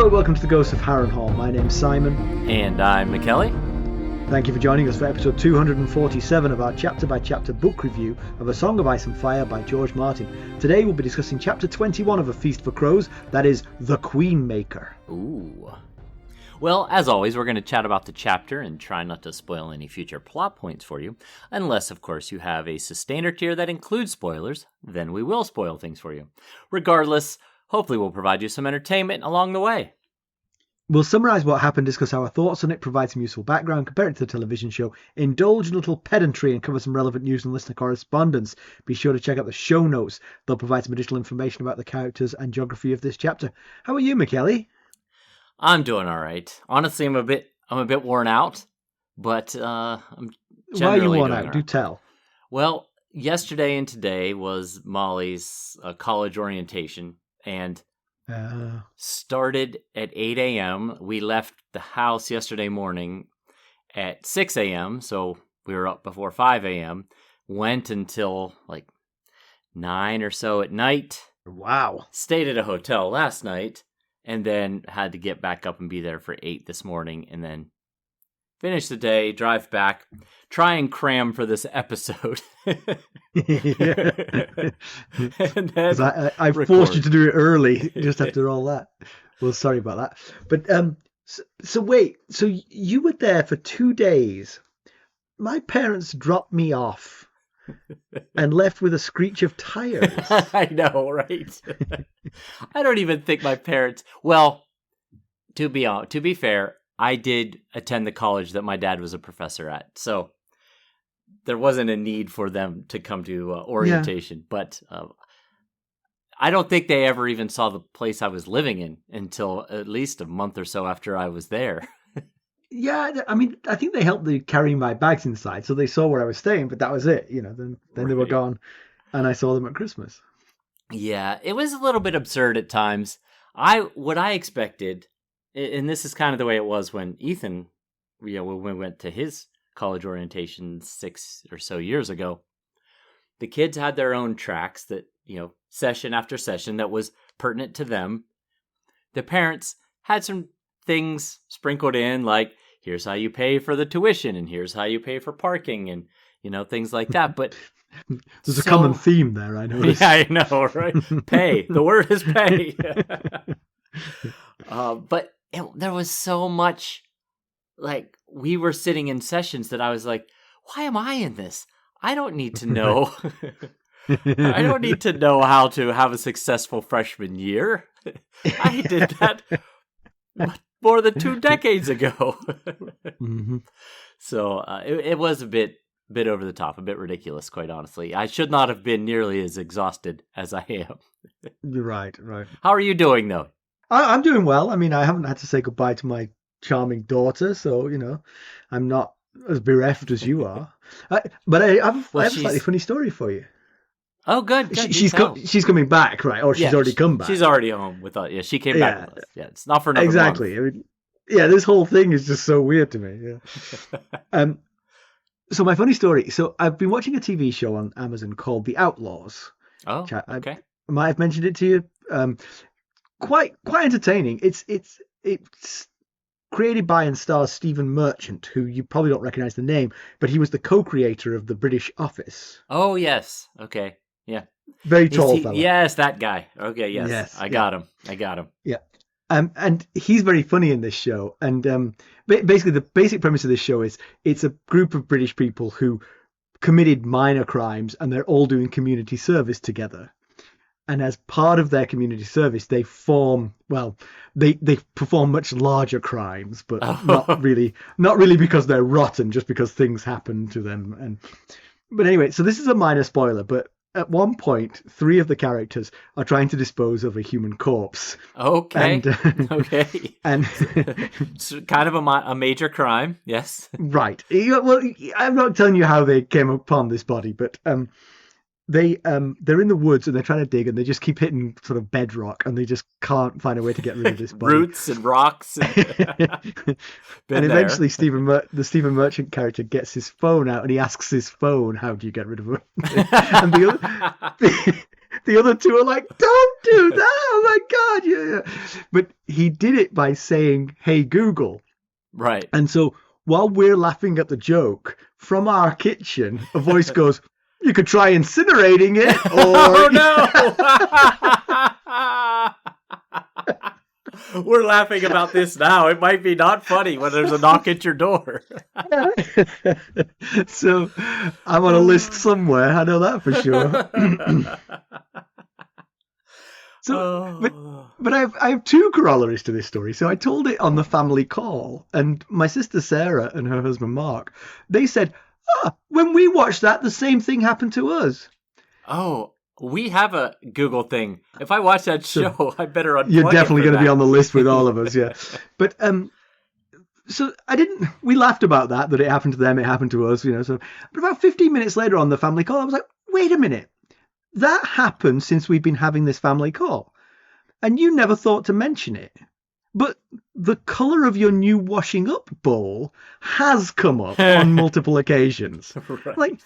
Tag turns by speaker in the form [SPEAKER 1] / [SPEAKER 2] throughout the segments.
[SPEAKER 1] Hello, welcome to the Ghosts of Harrenhal. My name's Simon.
[SPEAKER 2] And I'm Mackelly.
[SPEAKER 1] Thank you for joining us for episode 247 of our chapter-by-chapter book review of A Song of Ice and Fire by George Martin. Today we'll be discussing chapter 21 of A Feast for Crows, that is, The Queenmaker.
[SPEAKER 2] Ooh. Well, as always, we're going to chat about the chapter and try not to spoil any future plot points for you. Unless, of course, you have a sustainer tier that includes spoilers, then we will spoil things for you. Regardless, hopefully we'll provide you some entertainment along the way.
[SPEAKER 1] We'll summarise what happened, discuss our thoughts on it, provide some useful background, compare it to the television show, indulge in a little pedantry and cover some relevant news and listener correspondence. Be sure to check out the show notes. They'll provide some additional information about the characters and geography of this chapter. How are you, Mackelly?
[SPEAKER 2] I'm doing all right. Honestly, I'm a bit worn out, but I'm generally
[SPEAKER 1] Why are you worn
[SPEAKER 2] doing
[SPEAKER 1] out?
[SPEAKER 2] all right.
[SPEAKER 1] Do tell.
[SPEAKER 2] Well, yesterday and today was Molly's college orientation, and started at 8 a.m. We left the house yesterday morning at 6 a.m., so we were up before 5 a.m., went until like 9 or so at night.
[SPEAKER 1] Wow.
[SPEAKER 2] Stayed at a hotel last night, and then had to get back up and be there for 8 this morning, and then finish the day, drive back, try and cram for this episode. And then
[SPEAKER 1] I forced you to do it early just after all that. Well, sorry about that. But so wait, so you were there for 2 days. My parents dropped me off and left with a screech of tires.
[SPEAKER 2] I know, right? I don't even think my parents. Well, to be fair, I did attend the college that my dad was a professor at, so there wasn't a need for them to come to orientation. Yeah. But I don't think they ever even saw the place I was living in until at least a month or so after I was there.
[SPEAKER 1] Yeah, I mean, I think they helped me carry my bags inside, so they saw where I was staying, but that was it. You know, then right. They were gone, and I saw them at Christmas. Yeah,
[SPEAKER 2] it was a little bit absurd at times. What I expected. And this is kind of the way it was when Ethan, when we went to his college orientation 6 or so years ago. The kids had their own tracks that, session after session that was pertinent to them. The parents had some things sprinkled in, like, here's how you pay for the tuition, and here's how you pay for parking, and, things like that. But
[SPEAKER 1] there's a common theme there, I noticed.
[SPEAKER 2] Yeah, I know, right? Pay. The word is pay. But there was so much, like, we were sitting in sessions that I was like, why am I in this? I don't need to know. I don't need to know how to have a successful freshman year. I did that more than 2 decades ago.
[SPEAKER 1] Mm-hmm. So
[SPEAKER 2] it was a bit over the top, a bit ridiculous, quite honestly. I should not have been nearly as exhausted as I am.
[SPEAKER 1] Right.
[SPEAKER 2] How are you doing, though?
[SPEAKER 1] I'm doing well. I mean, I haven't had to say goodbye to my charming daughter, so, I'm not as bereft as you are. But I have a slightly funny story for you.
[SPEAKER 2] Oh, good.
[SPEAKER 1] She's coming back, right? Or she's already come back.
[SPEAKER 2] She's already home with us. Yeah, she came back with us. Yeah, it's not for another
[SPEAKER 1] exactly.
[SPEAKER 2] month.
[SPEAKER 1] I mean, this whole thing is just so weird to me. Yeah. So my funny story. So I've been watching a TV show on Amazon called The Outlaws.
[SPEAKER 2] Oh, okay.
[SPEAKER 1] I might have mentioned it to you. Quite entertaining. It's created by and stars Stephen Merchant, who you probably don't recognize the name, but he was the co-creator of The British Office.
[SPEAKER 2] Oh, yes. Okay. Yeah.
[SPEAKER 1] Very tall fella.
[SPEAKER 2] Yes, that guy. Okay, yes. I got him.
[SPEAKER 1] Yeah. And he's very funny in this show. And basically the basic premise of this show is it's a group of British people who committed minor crimes and they're all doing community service together. And as part of their community service, they perform much larger crimes, but not really because they're rotten, just because things happen to them. But anyway, so this is a minor spoiler, but at one point, 3 of the characters are trying to dispose of a human corpse.
[SPEAKER 2] Okay. Okay.
[SPEAKER 1] And
[SPEAKER 2] it's kind of a major crime, yes.
[SPEAKER 1] Right. Well, I'm not telling you how they came upon this body, but they're in the woods and they're trying to dig and they just keep hitting sort of bedrock and they just can't find a way to get rid of this body.
[SPEAKER 2] Roots and rocks.
[SPEAKER 1] And eventually the Stephen Merchant character gets his phone out and he asks his phone, how do you get rid of it? And the the other two are like, don't do that. Oh my God. Yeah. But he did it by saying, hey, Google.
[SPEAKER 2] Right.
[SPEAKER 1] And so while we're laughing at the joke, from our kitchen, a voice goes, you could try incinerating it. Or...
[SPEAKER 2] Oh, no. We're laughing about this now. It might be not funny when there's a knock at your door.
[SPEAKER 1] So I'm on a list somewhere. I know that for sure. But I have two corollaries to this story. So I told it on the family call, and my sister Sarah and her husband Mark, they said, when we watched that, the same thing happened to us.
[SPEAKER 2] Oh, we have a Google thing. If I watch that show, I better unplug it.
[SPEAKER 1] You're definitely going to be on the list with all of us, yeah. But so we laughed about that it happened to them, it happened to us, So, but about 15 minutes later on the family call, I was like, wait a minute. That happened since we've been having this family call. And you never thought to mention it. But the colour of your new washing up bowl has come up on multiple occasions. Right. Like,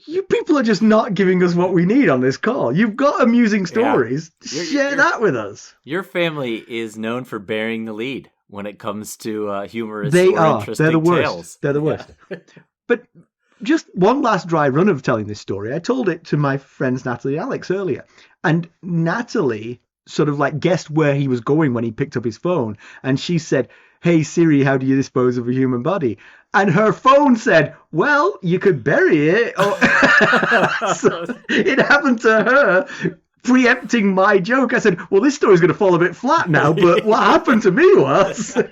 [SPEAKER 1] you people are just not giving us what we need on this call. You've got amusing stories. Yeah. Share that with us.
[SPEAKER 2] Your family is known for bearing the lead when it comes to humorous
[SPEAKER 1] or
[SPEAKER 2] interesting
[SPEAKER 1] They're the worst.
[SPEAKER 2] tales.
[SPEAKER 1] They're the worst. Yeah. But just one last dry run of telling this story. I told it to my friends Natalie and Alex earlier. And Natalie sort of like guessed where he was going when he picked up his phone, and she said, hey Siri, how do you dispose of a human body? And her phone said, well, you could bury it. So it happened to her, preempting my joke. I said, well, this story's going to fall a bit flat now, but what happened to me was...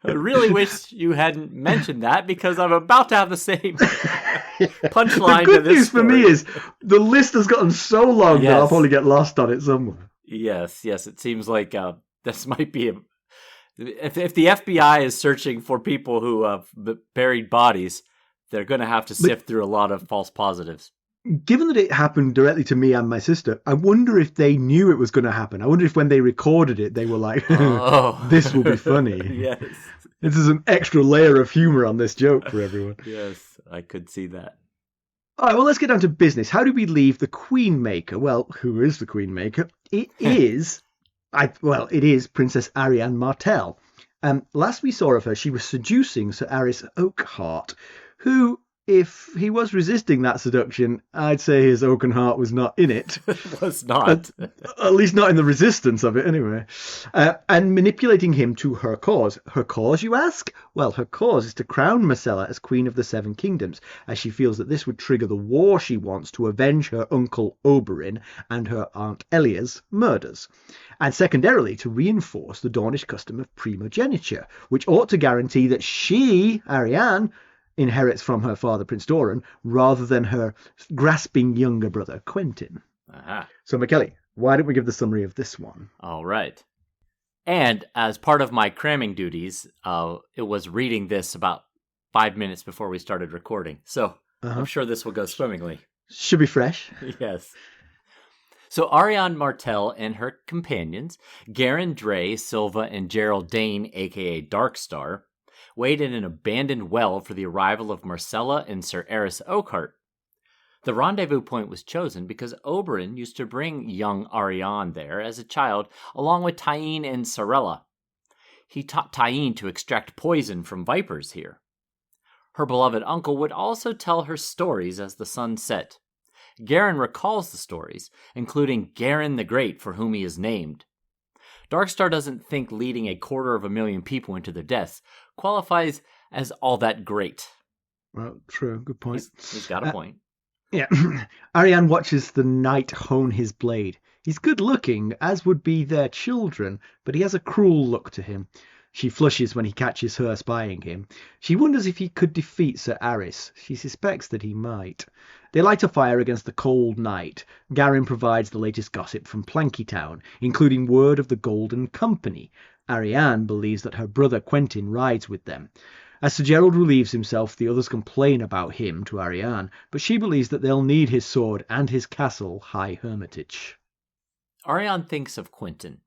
[SPEAKER 2] I really wish you hadn't mentioned that, because I'm about to have the same punchline to this story.
[SPEAKER 1] The good news for me is the list has gotten so long that I'll probably get lost on it somewhere.
[SPEAKER 2] Yes. It seems like this might be if the FBI is searching for people who have buried bodies, they're going to have to sift through a lot of false positives.
[SPEAKER 1] Given that it happened directly to me and my sister, I wonder if they knew it was going to happen. I wonder if when they recorded it, they were like, this will be funny.
[SPEAKER 2] Yes.
[SPEAKER 1] This is an extra layer of humor on this joke for everyone.
[SPEAKER 2] Yes, I could see that.
[SPEAKER 1] All right, well, let's get down to business. How do we leave the Queenmaker? Well, who is the Queenmaker? It is Princess Arianne Martell. Last we saw of her, she was seducing Sir Arys Oakheart, who, if he was resisting that seduction, I'd say his oaken heart was not in it.
[SPEAKER 2] Was not.
[SPEAKER 1] At least not in the resistance of it, anyway. And manipulating him to her cause. Her cause, you ask? Well, her cause is to crown Myrcella as Queen of the Seven Kingdoms, as she feels that this would trigger the war she wants to avenge her uncle Oberyn and her aunt Elia's murders. And secondarily, to reinforce the Dornish custom of primogeniture, which ought to guarantee that she, Arianne, inherits from her father, Prince Dorne, rather than her grasping younger brother, Quentyn.
[SPEAKER 2] Aha.
[SPEAKER 1] So, Mackelly, why don't we give the summary of this one?
[SPEAKER 2] All right. And as part of my cramming duties, it was reading this about 5 minutes before we started recording. So I'm sure this will go swimmingly.
[SPEAKER 1] Should be fresh.
[SPEAKER 2] Yes. So Arianne Martell and her companions, Garin, Dray, Silva, and Gerald Dane, a.k.a. Darkstar, wait in an abandoned well for the arrival of Myrcella and Sir Arys Oakheart. The rendezvous point was chosen because Oberyn used to bring young Arianne there as a child, along with Tyene and Sorella. He taught Tyene to extract poison from vipers here. Her beloved uncle would also tell her stories as the sun set. Garin recalls the stories, including Garin the Great, for whom he is named. Darkstar doesn't think leading 250,000 people into their deaths qualifies as all that great.
[SPEAKER 1] Well, true. Good point.
[SPEAKER 2] He's got a point.
[SPEAKER 1] Yeah. Arianne watches the knight hone his blade. He's good looking, as would be their children, but he has a cruel look to him. She flushes when he catches her spying him. She wonders if he could defeat Sir Arys. She suspects that he might. They light a fire against the cold night. Garin provides the latest gossip from Planky Town, including word of the Golden Company. Arianne believes that her brother Quentyn rides with them. As Sir Gerald relieves himself, the others complain about him to Arianne, but she believes that they'll need his sword and his castle, High Hermitage.
[SPEAKER 2] Arianne thinks of Quentyn.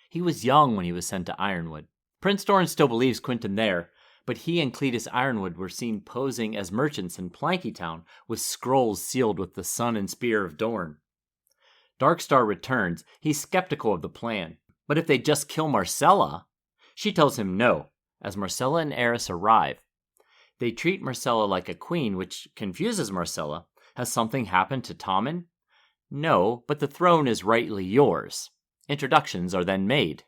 [SPEAKER 2] He was young when he was sent to Ironwood. Prince Dorne still believes Quentyn there, but he and Cletus Ironwood were seen posing as merchants in Planky Town with scrolls sealed with the son and spear of Dorne. Darkstar returns. He's skeptical of the plan. But if they just kill Myrcella, she tells him no, as Myrcella and Arys arrive. They treat Myrcella like a queen, which confuses Myrcella. Has something happened to Tommen? No, but the throne is rightly yours. Introductions are then made.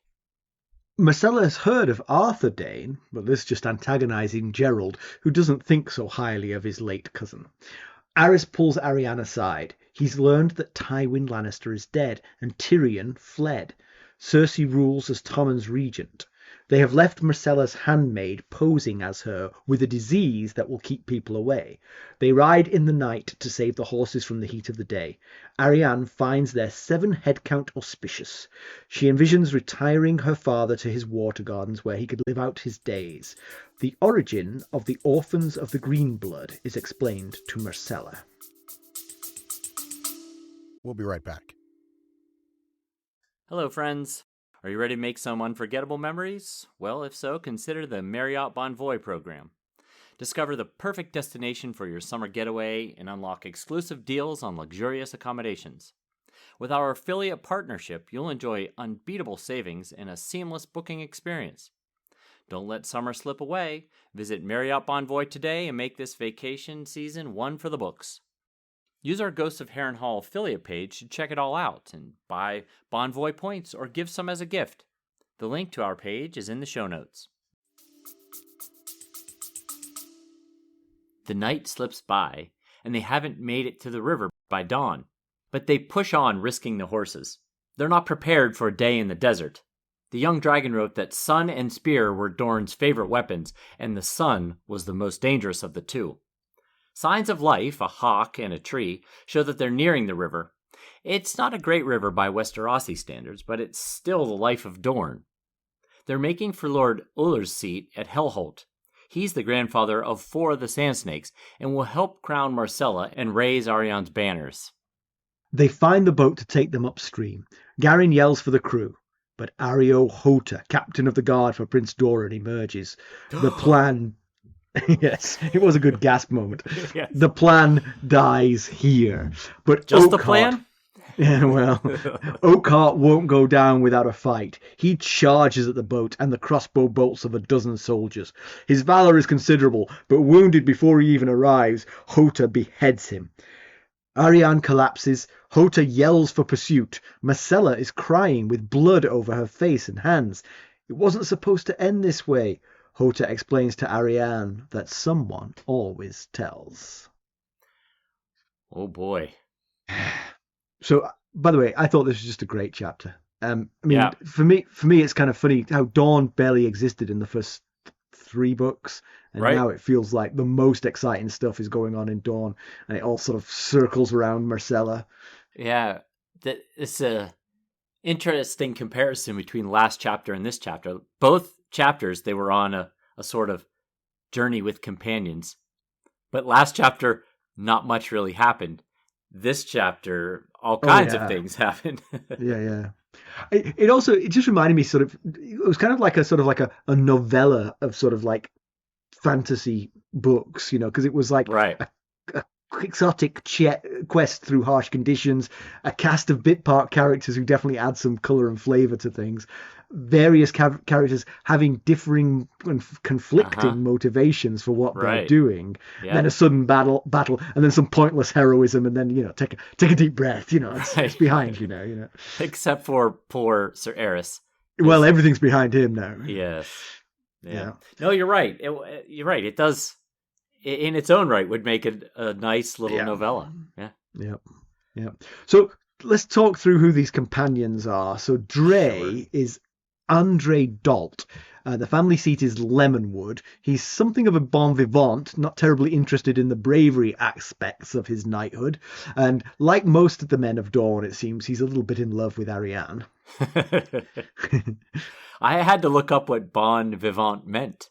[SPEAKER 1] Myrcella has heard of Arthur Dayne, but this is just antagonising Gerald, who doesn't think so highly of his late cousin. Arys pulls Arianne aside. He's learned that Tywin Lannister is dead, and Tyrion fled. Cersei rules as Tommen's regent. They have left Myrcella's handmaid posing as her with a disease that will keep people away. They ride in the night to save the horses from the heat of the day. Arianne finds their 7 head count auspicious. She envisions retiring her father to his water gardens where he could live out his days. The origin of the orphans of the green blood is explained to Myrcella.
[SPEAKER 3] We'll be right back.
[SPEAKER 2] Hello, friends. Are you ready to make some unforgettable memories? Well, if so, consider the Marriott Bonvoy program. Discover the perfect destination for your summer getaway and unlock exclusive deals on luxurious accommodations. With our affiliate partnership, you'll enjoy unbeatable savings and a seamless booking experience. Don't let summer slip away. Visit Marriott Bonvoy today and make this vacation season one for the books. Use our Ghosts of Harrenhal affiliate page to check it all out and buy Bonvoy points or give some as a gift. The link to our page is in the show notes. The night slips by, and they haven't made it to the river by dawn. But they push on, risking the horses. They're not prepared for a day in the desert. The young dragon wrote that sun and spear were Dorne's favorite weapons, and the sun was the most dangerous of the two. Signs of life, a hawk and a tree, show that they're nearing the river. It's not a great river by Westerosi standards, but it's still the life of Dorne. They're making for Lord Uller's seat at Hellholt. He's the grandfather of 4 of the Sand Snakes, and will help crown Myrcella and raise Arianne's banners.
[SPEAKER 1] They find the boat to take them upstream. Garin yells for the crew, but Areo Hotah, captain of the guard for Prince Doran, emerges. The plan... Yes, it was a good gasp moment.
[SPEAKER 2] Yes.
[SPEAKER 1] The plan dies here. But
[SPEAKER 2] Just
[SPEAKER 1] Oakheart,
[SPEAKER 2] the plan?
[SPEAKER 1] Yeah, well, Oakheart won't go down without a fight. He charges at the boat and the crossbow bolts of a dozen soldiers. His valor is considerable, but wounded before he even arrives, Hotah beheads him. Arianne collapses. Hotah yells for pursuit. Myrcella is crying with blood over her face and hands. It wasn't supposed to end this way. Hotah explains to Arianne that someone always tells.
[SPEAKER 2] Oh boy.
[SPEAKER 1] So, by the way, I thought this was just a great chapter.
[SPEAKER 2] Yeah.
[SPEAKER 1] For me, it's kind of funny how Dorne barely existed in the first 3 books, and
[SPEAKER 2] Right.
[SPEAKER 1] now it feels like the most exciting stuff is going on in Dorne, and it all sort of circles around Myrcella.
[SPEAKER 2] Yeah, it's a interesting comparison between last chapter and this chapter. Both chapters, they were on a sort of journey with companions. But last chapter, not much really happened. This chapter, all kinds of things happened.
[SPEAKER 1] Yeah. It just reminded me it was kind of like a novella of sort of like fantasy books, because it was like
[SPEAKER 2] Right.
[SPEAKER 1] a quixotic quest through harsh conditions, a cast of bit part characters who definitely add some color and flavor to things, various characters having differing and conflicting motivations for what they're doing, then a sudden battle, and then some pointless heroism, and then take a deep breath, it's behind you.
[SPEAKER 2] Except for poor Sir Arys.
[SPEAKER 1] Well, everything's behind him now.
[SPEAKER 2] Yes.
[SPEAKER 1] Yeah.
[SPEAKER 2] No, you're right. You're right. It does, in its own right, would make it a nice little novella. Yeah.
[SPEAKER 1] So let's talk through who these companions are. So Dre is Andre Dalt. The family seat is Lemonwood. He's something of a bon vivant, not terribly interested in the bravery aspects of his knighthood. And like most of the men of Dorne, it seems he's a little bit in love with Arianne.
[SPEAKER 2] I had to look up what bon vivant meant.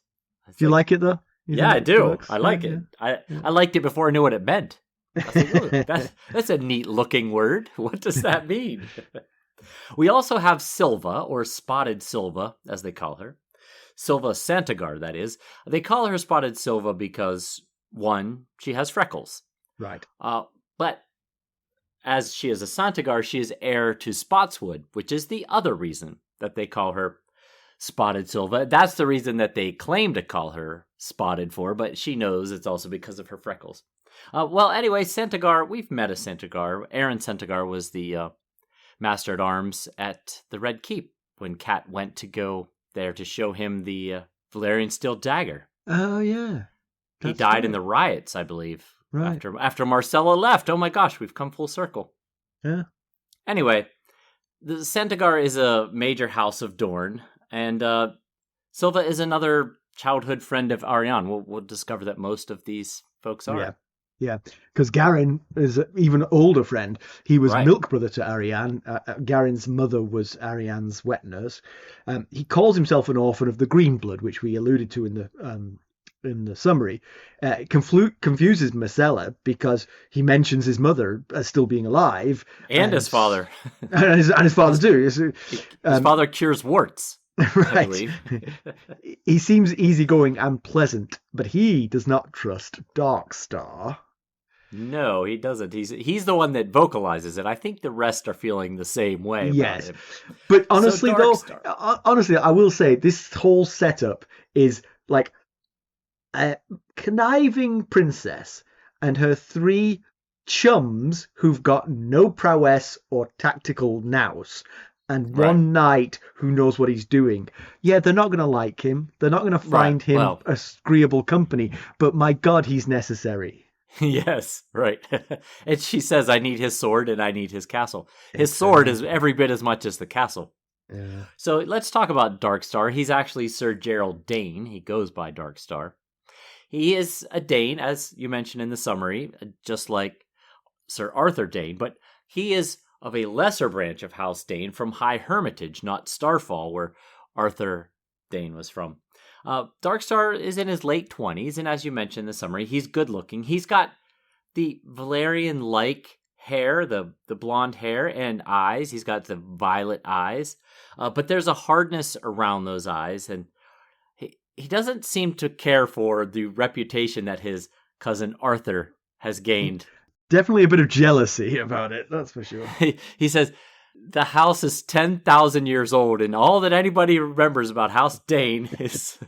[SPEAKER 1] Do you like it, though?
[SPEAKER 2] Yeah, I do. I like it. I liked it before I knew what it meant. I was like, that's a neat-looking word. What does that mean? We also have Silva, or Spotted Silva, as they call her. Silva Santagar, that is. They call her Spotted Silva because, one, she has freckles.
[SPEAKER 1] Right.
[SPEAKER 2] But as she is a Santagar, she is heir to Spotswood, which is the other reason that they call her Spotted Silva. That's the reason that they claim to call her Spotted for, but she knows it's also because of her freckles. Well, anyway, Santagar, we've met a Santagar. Aaron Santagar was the Master at Arms at the Red Keep when Cat went to go there to show him the Valyrian steel dagger.
[SPEAKER 1] Oh, yeah.
[SPEAKER 2] He died in the riots, I believe.
[SPEAKER 1] Right.
[SPEAKER 2] After Myrcella left. Oh my gosh, we've come full circle.
[SPEAKER 1] Yeah.
[SPEAKER 2] Anyway, the Santagar is a major house of Dorne, and Silva is another childhood friend of Arianne. We'll discover that most of these folks are.
[SPEAKER 1] Yeah. Yeah, because Garin is an even older friend. He was
[SPEAKER 2] Right.
[SPEAKER 1] milk brother to Arianne. Garin's mother was Arianne's wet nurse. He calls himself an orphan of the green blood, which we alluded to in the summary. Confuses Myrcella because he mentions his mother as still being alive.
[SPEAKER 2] And his father.
[SPEAKER 1] and his father too.
[SPEAKER 2] His father cures warts.
[SPEAKER 1] Right.
[SPEAKER 2] I believe.
[SPEAKER 1] He seems easygoing and pleasant, but he does not trust Darkstar.
[SPEAKER 2] No, he doesn't. He's the one that vocalizes it. I think the rest are feeling the same way about him.
[SPEAKER 1] But honestly,
[SPEAKER 2] Darkstar.
[SPEAKER 1] honestly, I will say this whole setup is like a conniving princess and her three chums who've got no prowess or tactical nous. And one knight who knows what he's doing. Yeah, they're not going to like him. They're not going to find him agreeable company. But my God, he's necessary.
[SPEAKER 2] Yes, right. And she says, I need his sword and I need his castle. His sword is every bit as much as the castle.
[SPEAKER 1] Yeah.
[SPEAKER 2] So let's talk about Darkstar. He's actually Sir Gerald Dane. He goes by Darkstar. He is a Dane, as you mentioned in the summary, just like Sir Arthur Dane, but he is of a lesser branch of House Dane from High Hermitage, not Starfall, where Arthur Dane was from. Darkstar is in his late 20s, and as you mentioned in the summary, he's good looking. He's got the Valyrian-like hair, the blonde hair and eyes. He's got the violet eyes, but there's a hardness around those eyes, and he doesn't seem to care for the reputation that his cousin Arthur has gained.
[SPEAKER 1] Definitely a bit of jealousy about it, that's for sure.
[SPEAKER 2] He says, the house is 10,000 years old, and all that anybody remembers about House Dane is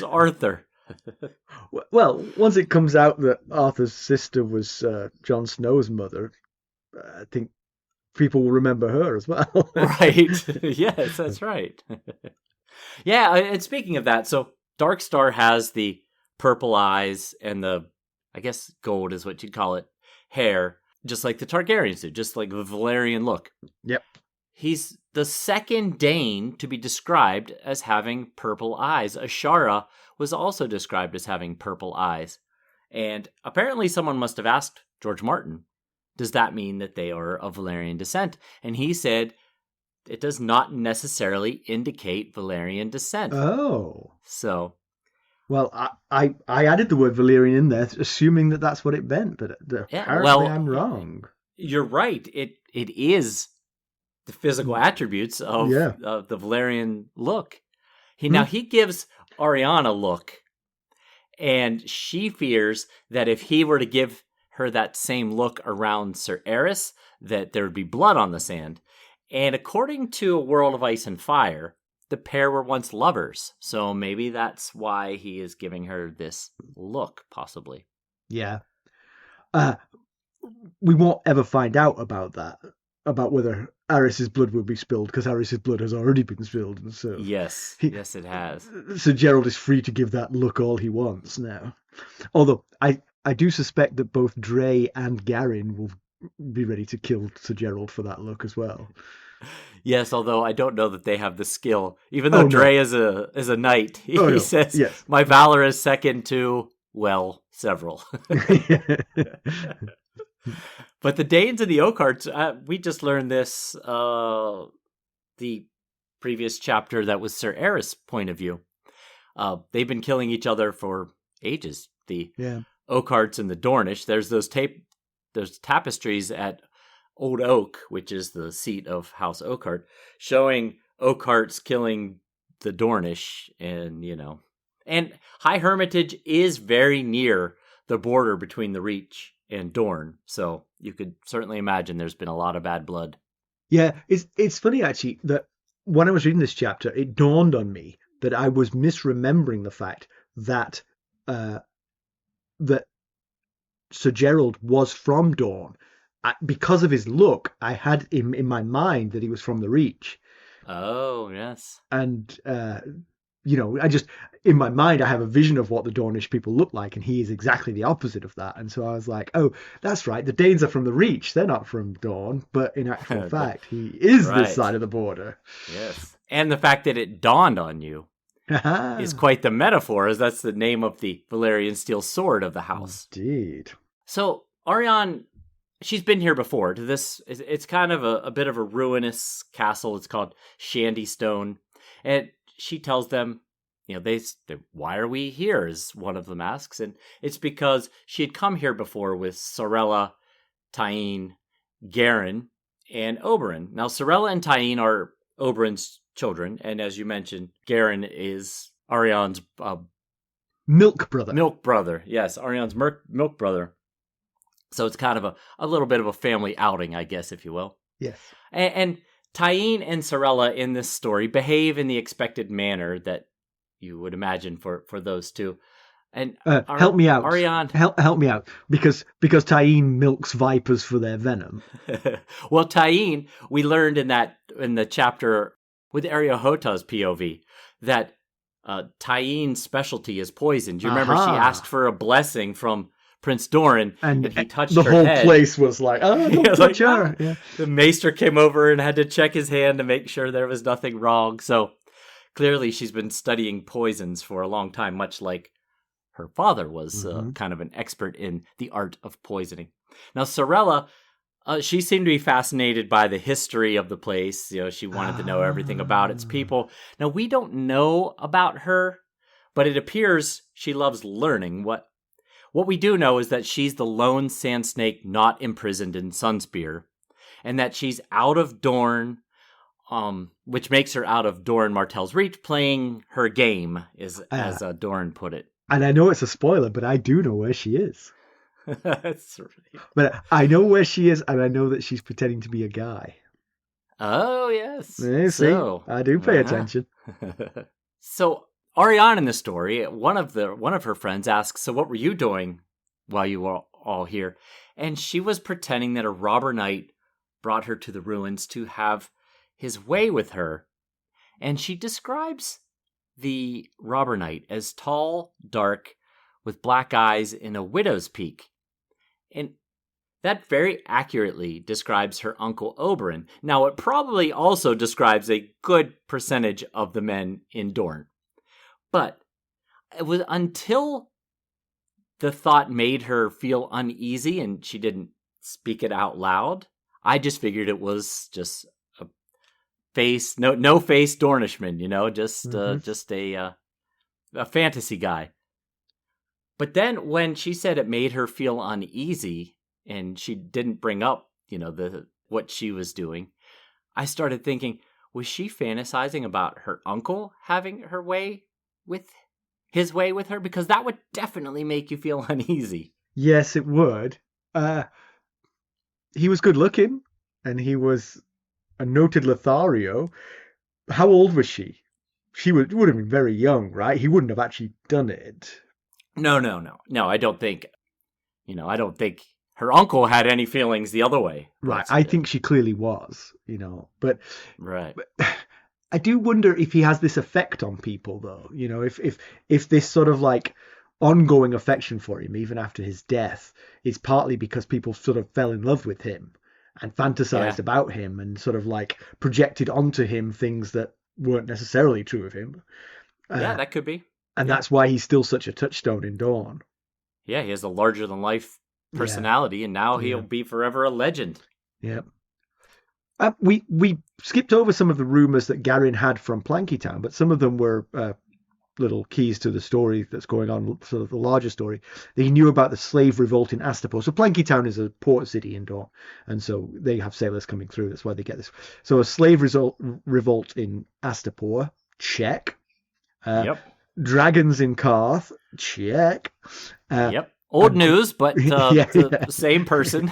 [SPEAKER 2] Arthur.
[SPEAKER 1] Well, once it comes out that Arthur's sister was Jon Snow's mother, I think people will remember her as well.
[SPEAKER 2] Right. Yes, that's right. Yeah, and speaking of that, so Darkstar has the purple eyes and the, I guess gold is what you'd call it, hair, just like the Targaryens do, just like the Valyrian look.
[SPEAKER 1] Yep.
[SPEAKER 2] He's the second Dane to be described as having purple eyes. Ashara was also described as having purple eyes. And apparently someone must have asked George Martin, does that mean that they are of Valyrian descent? And he said, it does not necessarily indicate Valyrian descent.
[SPEAKER 1] Oh.
[SPEAKER 2] So.
[SPEAKER 1] Well, I added the word Valyrian in there, assuming that that's what it meant, but apparently I'm wrong.
[SPEAKER 2] You're right. It is the physical attributes of the Valyrian look. Now he gives Arianne a look, and she fears that if he were to give her that same look around Sir Arys, that there would be blood on the sand. And according to A World of Ice and Fire, the pair were once lovers, so maybe that's why he is giving her this look, possibly.
[SPEAKER 1] Yeah. We won't ever find out about that, about whether Arys's blood will be spilled, because Arys's blood has already been spilled. And so
[SPEAKER 2] yes, it has.
[SPEAKER 1] So Gerald is free to give that look all he wants now. Although, I do suspect that both Dre and Garin will be ready to kill Sir Gerald for that look as well.
[SPEAKER 2] Yes, although I don't know that they have the skill. Even though Dre is a knight, he says, yes. My valor is second to, well, several. But the Danes and the Oakharts, we just learned this, the previous chapter that was Sir Arys' point of view. They've been killing each other for ages. The Oakharts and the Dornish. There's those tapestries at Old Oak, which is the seat of House Oakheart, showing Oakharts killing the Dornish, and High Hermitage is very near the border between the Reach and Dorne. So you could certainly imagine there's been a lot of bad blood.
[SPEAKER 1] Yeah, it's funny actually that when I was reading this chapter, it dawned on me that I was misremembering the fact that that Sir Gerald was from Dorne. Because of his look, I had him in my mind that he was from the Reach.
[SPEAKER 2] Oh, yes.
[SPEAKER 1] And I just, in my mind, I have a vision of what the Dornish people look like, and he is exactly the opposite of that. And so I was like, oh, that's right. The Danes are from the Reach. They're not from Dorne. But in actual fact, he is this side of the border.
[SPEAKER 2] Yes. And the fact that it dawned on you is quite the metaphor, as that's the name of the Valyrian steel sword of the house.
[SPEAKER 1] Indeed.
[SPEAKER 2] So Arianne, she's been here before. It's kind of a bit of a ruinous castle. It's called Shandystone. And she tells them, why are we here, as one of them asks. And it's because she had come here before with Sorella, Tyene, Garin, and Oberyn. Now, Sorella and Tyene are Oberyn's children. And as you mentioned, Garin is Arianne's
[SPEAKER 1] milk brother.
[SPEAKER 2] Milk brother. Yes, Arianne's milk brother. So it's kind of a little bit of a family outing, I guess, if you will.
[SPEAKER 1] Yes.
[SPEAKER 2] And Tyene and Sorella in this story behave in the expected manner that you would imagine for those two. And
[SPEAKER 1] help me out,
[SPEAKER 2] Arianne.
[SPEAKER 1] Help me out, because Tyene milks vipers for their venom.
[SPEAKER 2] Well, Tyene, we learned in the chapter with Areo Hotah's POV that Tyene's specialty is poison. Do you remember she asked for a blessing from Prince Doran, and he touched her head. The whole
[SPEAKER 1] place was like, oh, don't touch her. Yeah.
[SPEAKER 2] The maester came over and had to check his hand to make sure there was nothing wrong. So clearly she's been studying poisons for a long time, much like her father was kind of an expert in the art of poisoning. Now, Sorella, she seemed to be fascinated by the history of the place. She wanted to know everything about its people. Now, we don't know about her, but it appears she loves learning. What we do know is that she's the lone sand snake not imprisoned in Sunspear, and that she's out of Dorne, which makes her out of Dorne Martell's Reach, playing her game, as Dorne put it.
[SPEAKER 1] And I know it's a spoiler, but I do know where she is.
[SPEAKER 2] That's right.
[SPEAKER 1] But I know where she is, and I know that she's pretending to be a guy.
[SPEAKER 2] Oh, yes.
[SPEAKER 1] See, I do pay attention.
[SPEAKER 2] So Arianne in the story, one of her friends asks, so what were you doing while you were all here? And she was pretending that a robber knight brought her to the ruins to have his way with her. And she describes the robber knight as tall, dark, with black eyes and a widow's peak. And that very accurately describes her uncle Oberyn. Now, it probably also describes a good percentage of the men in Dorne. But it was until the thought made her feel uneasy and she didn't speak it out loud, I just figured it was just a no face Dornishman, just a fantasy guy. But then when she said it made her feel uneasy and she didn't bring up, what she was doing, I started thinking, was she fantasizing about her uncle having his way with her? Because that would definitely make you feel uneasy.
[SPEAKER 1] Yes, it would. He was good looking, and he was a noted Lothario. How old was she? She would have been very young, right? He wouldn't have actually done it.
[SPEAKER 2] No. I don't think her uncle had any feelings the other way.
[SPEAKER 1] Right. I think she clearly was, but
[SPEAKER 2] right.
[SPEAKER 1] But I do wonder if he has this effect on people, though. If this sort of like ongoing affection for him, even after his death, is partly because people sort of fell in love with him and fantasized about him and sort of like projected onto him things that weren't necessarily true of him.
[SPEAKER 2] That could be.
[SPEAKER 1] And that's why he's still such a touchstone in Dorne.
[SPEAKER 2] Yeah, he has a larger than life personality, and now he'll be forever a legend.
[SPEAKER 1] Yeah. We skipped over some of the rumors that Garin had from Planky Town, but some of them were little keys to the story that's going on, sort of the larger story. He knew about the slave revolt in Astapor. So Planky Town is a port city in Dorne, and so they have sailors coming through. That's why they get this. So a slave revolt in Astapor, check.
[SPEAKER 2] Yep.
[SPEAKER 1] Dragons in Karth, check.
[SPEAKER 2] Yep. Old news, but
[SPEAKER 1] yeah.
[SPEAKER 2] the same person.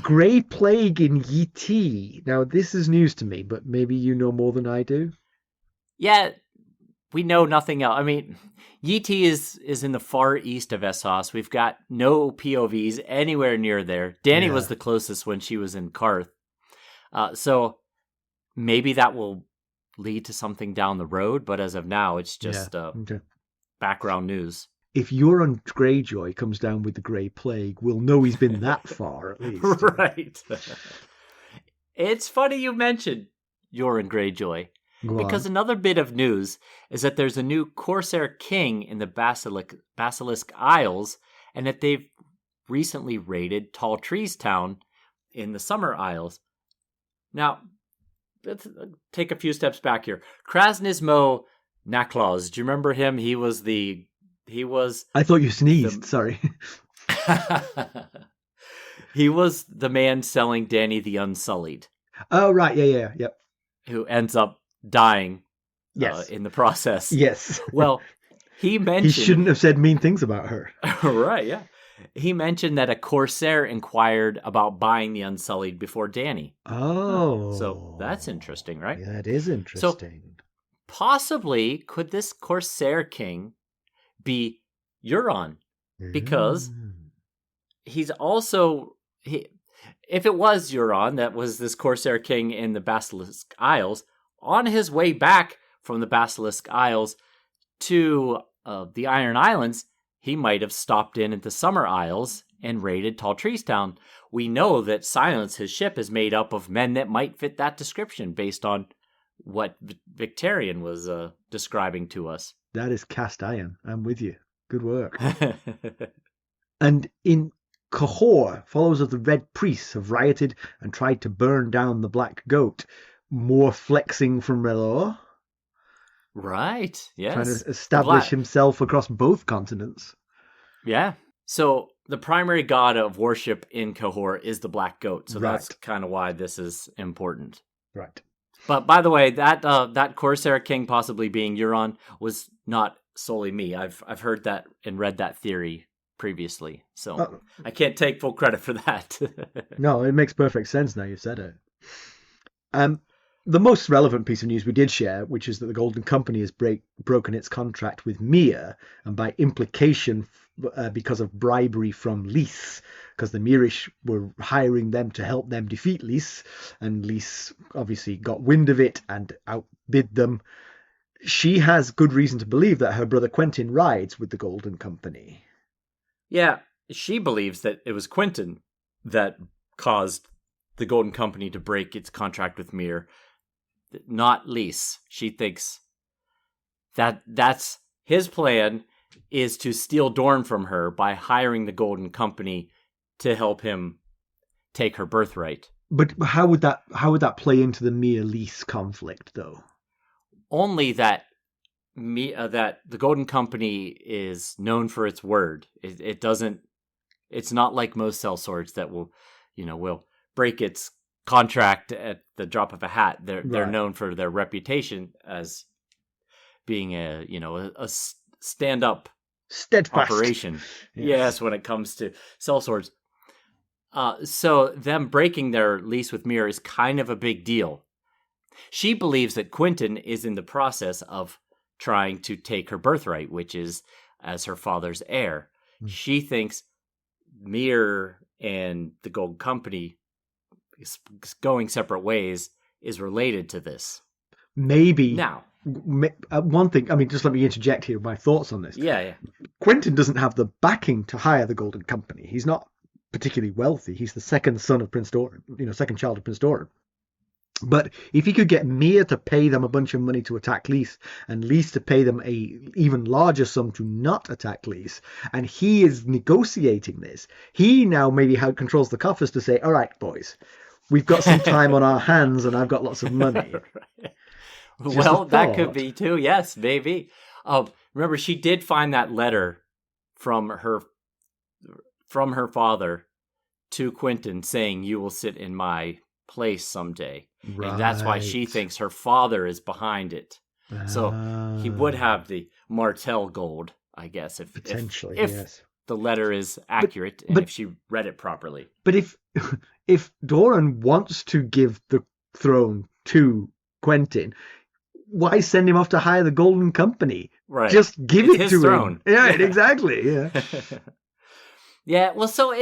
[SPEAKER 1] Grey Plague in Yee. Now, this is news to me, but maybe you know more than I do.
[SPEAKER 2] Yeah, we know nothing else. I mean, Yee is in the far east of Essos. We've got no POVs anywhere near there. Dany was the closest when she was in Karth. So maybe that will lead to something down the road, but as of now, it's just background news.
[SPEAKER 1] If Euron Greyjoy comes down with the Grey Plague, we'll know he's been that far, at least.
[SPEAKER 2] Right. It's funny you mentioned Euron Greyjoy, because another bit of news is that there's a new Corsair king in the Basilisk Isles, and that they've recently raided Tall Trees Town in the Summer Isles. Now, let's take a few steps back here. Krasnizmo Nakloz, do you remember him? He was... I
[SPEAKER 1] thought you sneezed, sorry.
[SPEAKER 2] He was the man selling Dany the Unsullied.
[SPEAKER 1] Oh, right, yep.
[SPEAKER 2] Who ends up dying in the process.
[SPEAKER 1] Yes.
[SPEAKER 2] Well, he mentioned...
[SPEAKER 1] He shouldn't have said mean things about her.
[SPEAKER 2] Right, yeah. He mentioned that a Corsair inquired about buying the Unsullied before Dany.
[SPEAKER 1] Oh.
[SPEAKER 2] So that's interesting, right?
[SPEAKER 1] Yeah, that is interesting.
[SPEAKER 2] So, possibly, could this Corsair king be Euron? Because he's also... if it was Euron that was this Corsair king in the Basilisk Isles, on his way back from the Basilisk Isles to the Iron Islands, he might have stopped in at the Summer Isles and raided Tall Trees Town. We know that Silence, his ship, is made up of men that might fit that description based on what Victarion was describing to us.
[SPEAKER 1] That is cast iron. I'm with you. Good work. And in Cahor, followers of the Red Priests have rioted and tried to burn down the Black Goat. More flexing from R'hllor.
[SPEAKER 2] Right, yes.
[SPEAKER 1] Trying to establish himself across both continents.
[SPEAKER 2] Yeah. So the primary god of worship in Cahor is the Black Goat. So that's kind of why this is important.
[SPEAKER 1] Right.
[SPEAKER 2] But by the way, that Corsair king possibly being Euron was not solely me. I've heard that and read that theory previously. So I can't take full credit for that.
[SPEAKER 1] No, it makes perfect sense now you've said it. The most relevant piece of news we did share, which is that the Golden Company has broken its contract with Myr, and by implication because of bribery from Lys, because the Myrish were hiring them to help them defeat Lys, and Lys obviously got wind of it and outbid them. She has good reason to believe that her brother Quentyn rides with the Golden Company.
[SPEAKER 2] Yeah, she believes that it was Quentyn that caused the Golden Company to break its contract with Myr, not Lys. She thinks that's his plan is to steal Dorne from her by hiring the Golden Company to help him take her birthright.
[SPEAKER 1] But how would that play into the Myr-Lys conflict, though?
[SPEAKER 2] Only that that the Golden Company is known for its word. It doesn't. It's not like most sellswords that will break its contract at the drop of a hat. They're known for their reputation as being a stand-up
[SPEAKER 1] steadfast
[SPEAKER 2] operation. Yes, when it comes to sellswords. So them breaking their lease with Myr is kind of a big deal. She believes that Quentyn is in the process of trying to take her birthright, which is as her father's heir. She thinks Myr and the Gold Company going separate ways is related to this.
[SPEAKER 1] Maybe.
[SPEAKER 2] Now,
[SPEAKER 1] one thing, just let me interject here my thoughts on this.
[SPEAKER 2] Yeah.
[SPEAKER 1] Quentyn doesn't have the backing to hire the Golden Company. He's not particularly wealthy. He's the second son of Prince Doran, second child of Prince Doran. But if he could get Myr to pay them a bunch of money to attack Lys, and Lys to pay them a even larger sum to not attack Lys, and he is negotiating this, he now maybe controls the coffers to say, all right, boys, we've got some time on our hands and I've got lots of money.
[SPEAKER 2] Well, that could be too. Yes, maybe. Remember, she did find that letter from her father to Quentyn saying, you will sit in my place someday. Right. And that's why she thinks her father is behind it. So he would have the Martell gold, I guess, if the letter is accurate and if she read it properly.
[SPEAKER 1] But if Dorne wants to give the throne to Quentyn, why send him off to hire the Golden Company?
[SPEAKER 2] Right.
[SPEAKER 1] Just give
[SPEAKER 2] it's
[SPEAKER 1] it
[SPEAKER 2] his
[SPEAKER 1] to
[SPEAKER 2] throne.
[SPEAKER 1] him. Yeah, exactly. Yeah.
[SPEAKER 2] Yeah, well, so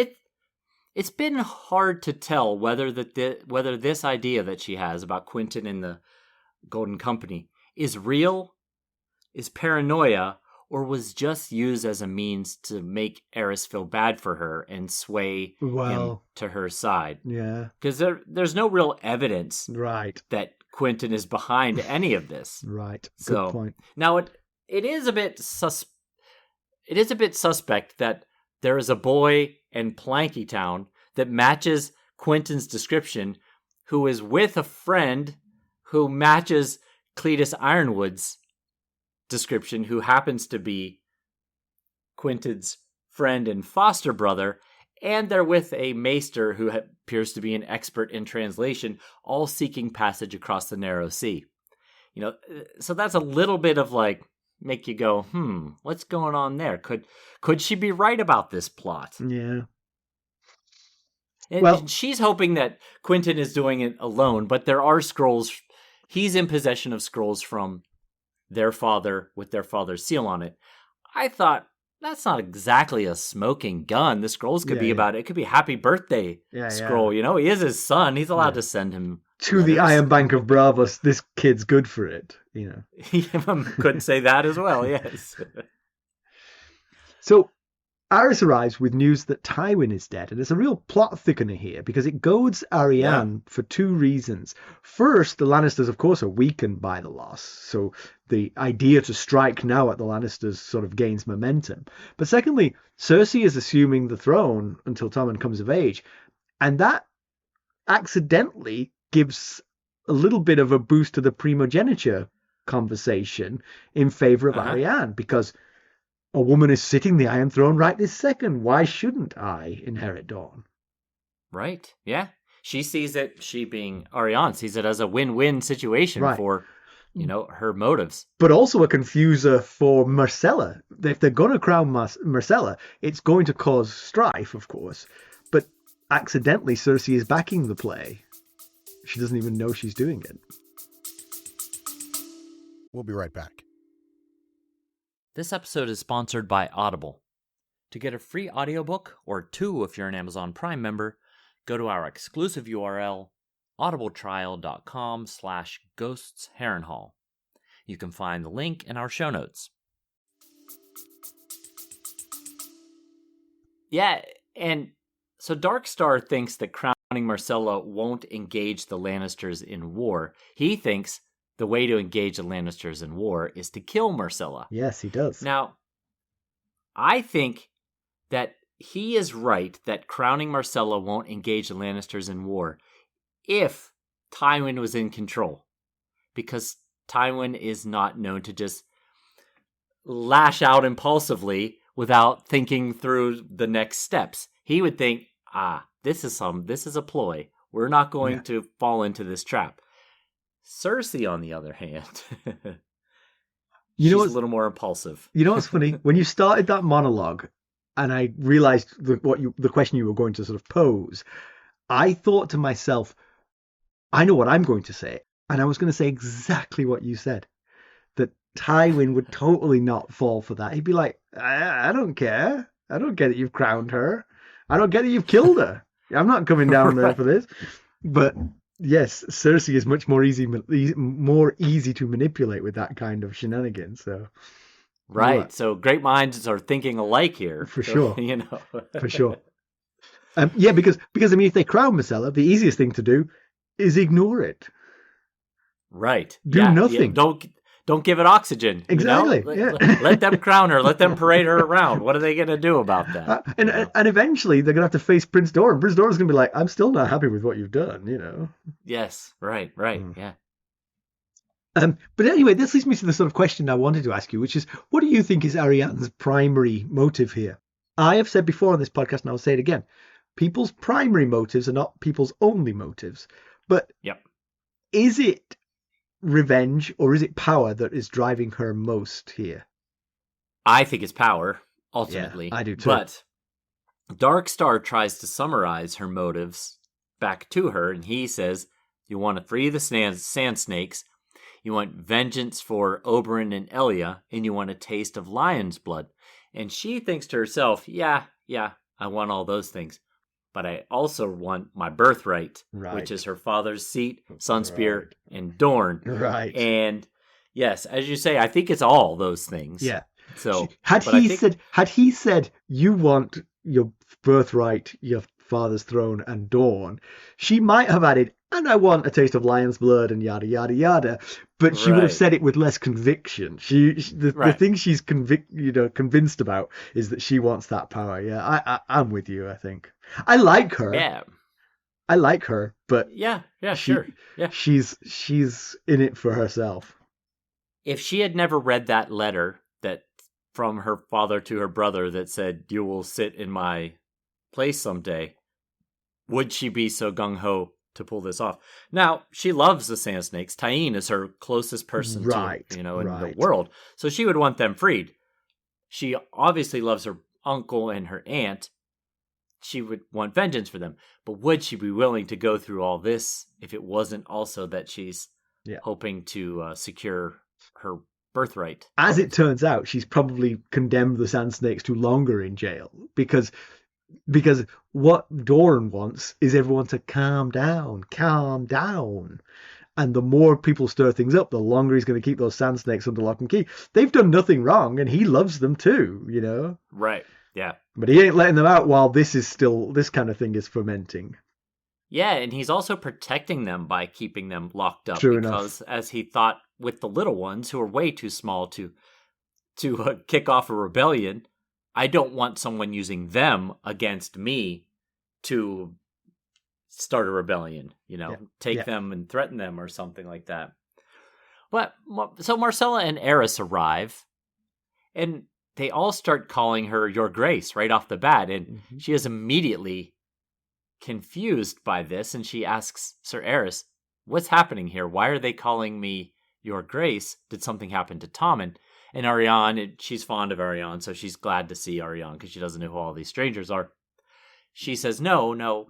[SPEAKER 2] it's been hard to tell whether this idea that she has about Quentyn and the Golden Company is real, is paranoia, or was just used as a means to make Arys feel bad for her and sway him to her side.
[SPEAKER 1] Yeah.
[SPEAKER 2] Because there's no real evidence that Quentyn is behind any of this.
[SPEAKER 1] Right.
[SPEAKER 2] So,
[SPEAKER 1] good point.
[SPEAKER 2] Now it is a bit suspect that there is a boy in Planky Town that matches Quentyn's description, who is with a friend who matches Cletus Ironwood's description, who happens to be Quentyn's friend and foster brother, and they're with a maester who appears to be an expert in translation, all seeking passage across the narrow sea. You know, so that's a little bit of like, make you go, what's going on there? Could she be right about this plot?
[SPEAKER 1] Yeah.
[SPEAKER 2] And she's hoping that Quentyn is doing it alone, but there are scrolls. He's in possession of scrolls from their father with their father's seal on it. I thought, that's not exactly a smoking gun. The scrolls could be about it. It could be happy birthday scroll. You know, he is his son. He's allowed to send him
[SPEAKER 1] to
[SPEAKER 2] letters.
[SPEAKER 1] The Iron Bank of Bravos. This kid's good for it. You know,
[SPEAKER 2] could say that as well. Yes.
[SPEAKER 1] So Arys arrives with news that Tywin is dead, and it's a real plot thickener here because it goads Arianne for two reasons. First, the Lannisters, of course, are weakened by the loss, so the idea to strike now at the Lannisters sort of gains momentum. But secondly, Cersei is assuming the throne until Tommen comes of age, and that accidentally gives a little bit of a boost to the primogeniture conversation in favor of Arianne, because a woman is sitting the Iron Throne right this second. Why shouldn't I inherit Dorne?
[SPEAKER 2] Right. Yeah. She sees it, she being Arianne, sees it as a win-win situation for, you know, her motives.
[SPEAKER 1] But also a confuser for Myrcella. If they're going to crown Myrcella, it's going to cause strife, of course. But accidentally, Cersei is backing the play. She doesn't even know she's doing it.
[SPEAKER 3] We'll be right back.
[SPEAKER 2] This episode is sponsored by Audible. To get a free audiobook, or two if you're an Amazon Prime member, go to our exclusive URL, audibletrial.com/ghostsharrenhal. You can find the link in our show notes. Yeah, and so Darkstar thinks that crowning Myrcella won't engage the Lannisters in war. He thinks the way to engage the Lannisters in war is to kill Myrcella.
[SPEAKER 1] Yes, he does.
[SPEAKER 2] Now, I think that he is right that crowning Myrcella won't engage the Lannisters in war if Tywin was in control. Because Tywin is not known to just lash out impulsively without thinking through the next steps. He would think, this is a ploy. We're not going to fall into this trap. Cersei, on the other hand, she's a little more impulsive.
[SPEAKER 1] You know what's funny? When you started that monologue, and I realized the question you were going to sort of pose, I thought to myself, I know what I'm going to say, and I was going to say exactly what you said. That Tywin would totally not fall for that. He'd be like, I don't care. I don't get that you've crowned her. I don't get that you've killed her. I'm not coming down there for this. But yes, Cersei is much more easy to manipulate with that kind of shenanigans. So,
[SPEAKER 2] right. So great minds are thinking alike here.
[SPEAKER 1] For sure.
[SPEAKER 2] You know,
[SPEAKER 1] for sure. Because I mean, if they crown Myrcella, the easiest thing to do is ignore it.
[SPEAKER 2] Right.
[SPEAKER 1] Do nothing.
[SPEAKER 2] Yeah. Don't give it oxygen.
[SPEAKER 1] Exactly.
[SPEAKER 2] You know? Let them crown her. Let them parade her around. What are they going to do about that?
[SPEAKER 1] And eventually they're going to have to face Prince Doran. Prince Doran's going to be like, I'm still not happy with what you've done, you know.
[SPEAKER 2] Yes. Right. Yeah.
[SPEAKER 1] But anyway, this leads me to the sort of question I wanted to ask you, which is, what do you think is Arianne's primary motive here? I have said before on this podcast, and I'll say it again, people's primary motives are not people's only motives. But is it revenge or is it power that is driving her most here?
[SPEAKER 2] I think it's power. ultimately.
[SPEAKER 1] Yeah, I do too.
[SPEAKER 2] But Darkstar tries to summarize her motives back to her, and he says, you want to free the sand snakes, you want vengeance for Oberyn and Elia, and you want a taste of lion's blood. And she thinks to herself, yeah, I want all those things. But I also want my birthright, which is her father's seat, Sunspear, and Dorne.
[SPEAKER 1] Right.
[SPEAKER 2] And yes, as you say, I think it's all those things.
[SPEAKER 1] Yeah.
[SPEAKER 2] So
[SPEAKER 1] had he said you want your birthright, your father's throne, and Dorne, she might have added, and I want a taste of lion's blood and yada yada yada. But she would have said it with less conviction. The thing she's convinced about is that she wants that power. Yeah, I'm with you. I think I like her.
[SPEAKER 2] Yeah,
[SPEAKER 1] I like her, but
[SPEAKER 2] sure. Yeah,
[SPEAKER 1] she's in it for herself.
[SPEAKER 2] If she had never read that letter that from her father to her brother that said, you will sit in my place someday, would she be so gung-ho to pull this off? Now, she loves the sand snakes. Tyene is her closest person to, in the world. So she would want them freed. She obviously loves her uncle and her aunt. She would want vengeance for them. But would she be willing to go through all this if it wasn't also that she's hoping to secure her birthright?
[SPEAKER 1] As it turns out, she's probably condemned the sand snakes to longer in jail because what Dorne wants is everyone to calm down. And the more people stir things up, the longer he's going to keep those sand snakes under lock and key. They've done nothing wrong, and he loves them too,
[SPEAKER 2] Right, yeah.
[SPEAKER 1] But he ain't letting them out while this kind of thing is fermenting.
[SPEAKER 2] Yeah, and he's also protecting them by keeping them locked up.
[SPEAKER 1] True
[SPEAKER 2] because,
[SPEAKER 1] enough.
[SPEAKER 2] As he thought with the little ones who are way too small to kick off a rebellion, I don't want someone using them against me to start a rebellion, take them and threaten them or something like that. But so Myrcella and Arys arrive, and they all start calling her Your Grace right off the bat, and she is immediately confused by this, and she asks Sir Arys, what's happening here? Why are they calling me Your Grace? Did something happen to Tommen? And Arianne, she's fond of Arianne, so she's glad to see Arianne because she doesn't know who all these strangers are. She says, no,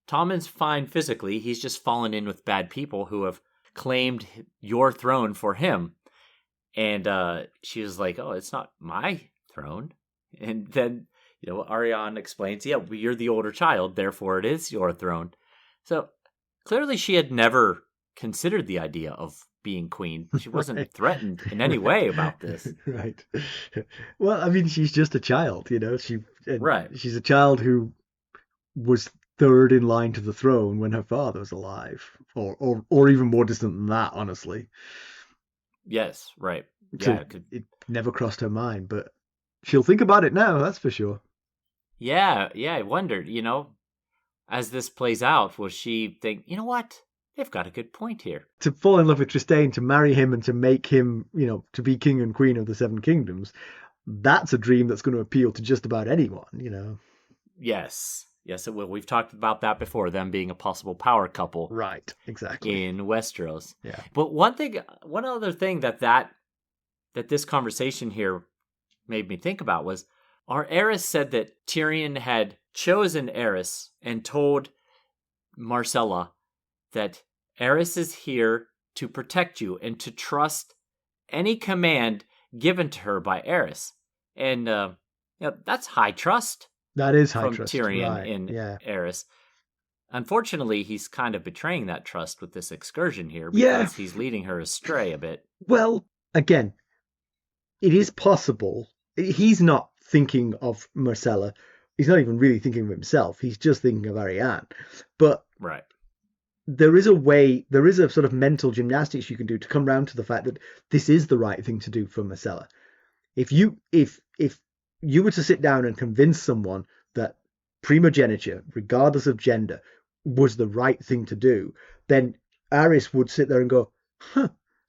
[SPEAKER 2] Tommen's fine physically. He's just fallen in with bad people who have claimed your throne for him. And she was like, oh, it's not my throne. And then, Arianne explains, you're the older child, therefore it is your throne. So clearly she had never considered the idea of being queen. She wasn't threatened in any way about this.
[SPEAKER 1] Right. Well, I mean, she's just a child,
[SPEAKER 2] Right.
[SPEAKER 1] She's a child who was third in line to the throne when her father was alive, or even more distant than that, honestly.
[SPEAKER 2] Yes, right.
[SPEAKER 1] So it never crossed her mind, but she'll think about it now, that's for sure.
[SPEAKER 2] Yeah, I wondered, as this plays out, will she think, you know what? They've got a good point here. To
[SPEAKER 1] fall in love with Trystane, to marry him and to make him, to be king and queen of the Seven Kingdoms, that's a dream that's going to appeal to just about anyone,
[SPEAKER 2] Yes, it will. We've talked about that before, them being a possible power couple.
[SPEAKER 1] Right, exactly.
[SPEAKER 2] In Westeros.
[SPEAKER 1] Yeah.
[SPEAKER 2] But one other thing that this conversation here made me think about was, Arys said that Tyrion had chosen Arys and told Myrcella that Arys is here to protect you and to trust any command given to her by Arys. And that's high trust.
[SPEAKER 1] That is high
[SPEAKER 2] from
[SPEAKER 1] trust.
[SPEAKER 2] Tyrion in Arys. Unfortunately, he's kind of betraying that trust with this excursion here because he's leading her astray a bit.
[SPEAKER 1] Well, again, it is possible. He's not thinking of Myrcella. He's not even really thinking of himself. He's just thinking of Arianne. But
[SPEAKER 2] right.
[SPEAKER 1] There is a sort of mental gymnastics you can do to come round to the fact that this is the right thing to do for Myrcella. If you were to sit down and convince someone that primogeniture, regardless of gender, was the right thing to do, then Arys would sit there and go,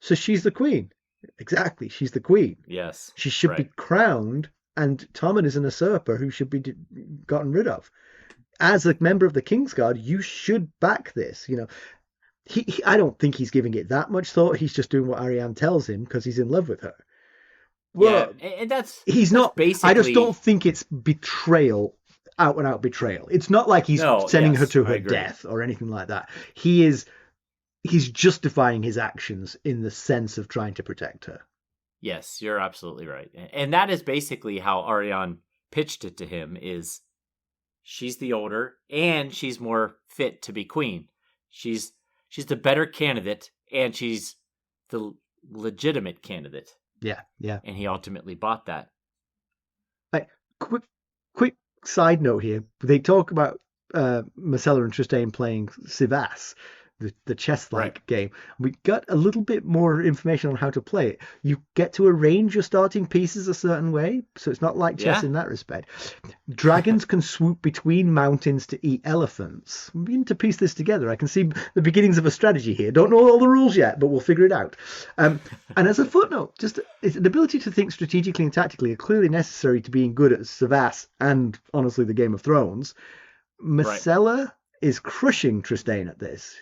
[SPEAKER 1] so she's the queen. Exactly, she's the queen.
[SPEAKER 2] Yes.
[SPEAKER 1] She should be crowned, and Tommen is an usurper who should be gotten rid of. As a member of the Kingsguard, you should back this. I don't think he's giving it that much thought. He's just doing what Arianne tells him because he's in love with her. Well,
[SPEAKER 2] and that's
[SPEAKER 1] he's not.
[SPEAKER 2] basically.
[SPEAKER 1] I just don't think it's betrayal, out and out betrayal. It's not like he's sending her to her death or anything like that. He's justifying his actions in the sense of trying to protect her.
[SPEAKER 2] Yes, you're absolutely right. And that is basically how Arianne pitched it to him, is she's the older and she's more fit to be queen. She's the better candidate and she's the legitimate candidate.
[SPEAKER 1] Yeah.
[SPEAKER 2] And he ultimately bought that.
[SPEAKER 1] Like, quick side note here. They talk about Myrcella and Trystane playing Sivas, the chess-like game. We got a little bit more information on how to play it. You get to arrange your starting pieces a certain way, so it's not like chess in that respect. Dragons can swoop between mountains to eat elephants. I'm beginning to piece this together. I can see the beginnings of a strategy here. Don't know all the rules yet, but we'll figure it out. And as a footnote, just the ability to think strategically and tactically are clearly necessary to being good at Sivas and, honestly, the Game of Thrones. Myrcella is crushing Trystane at this.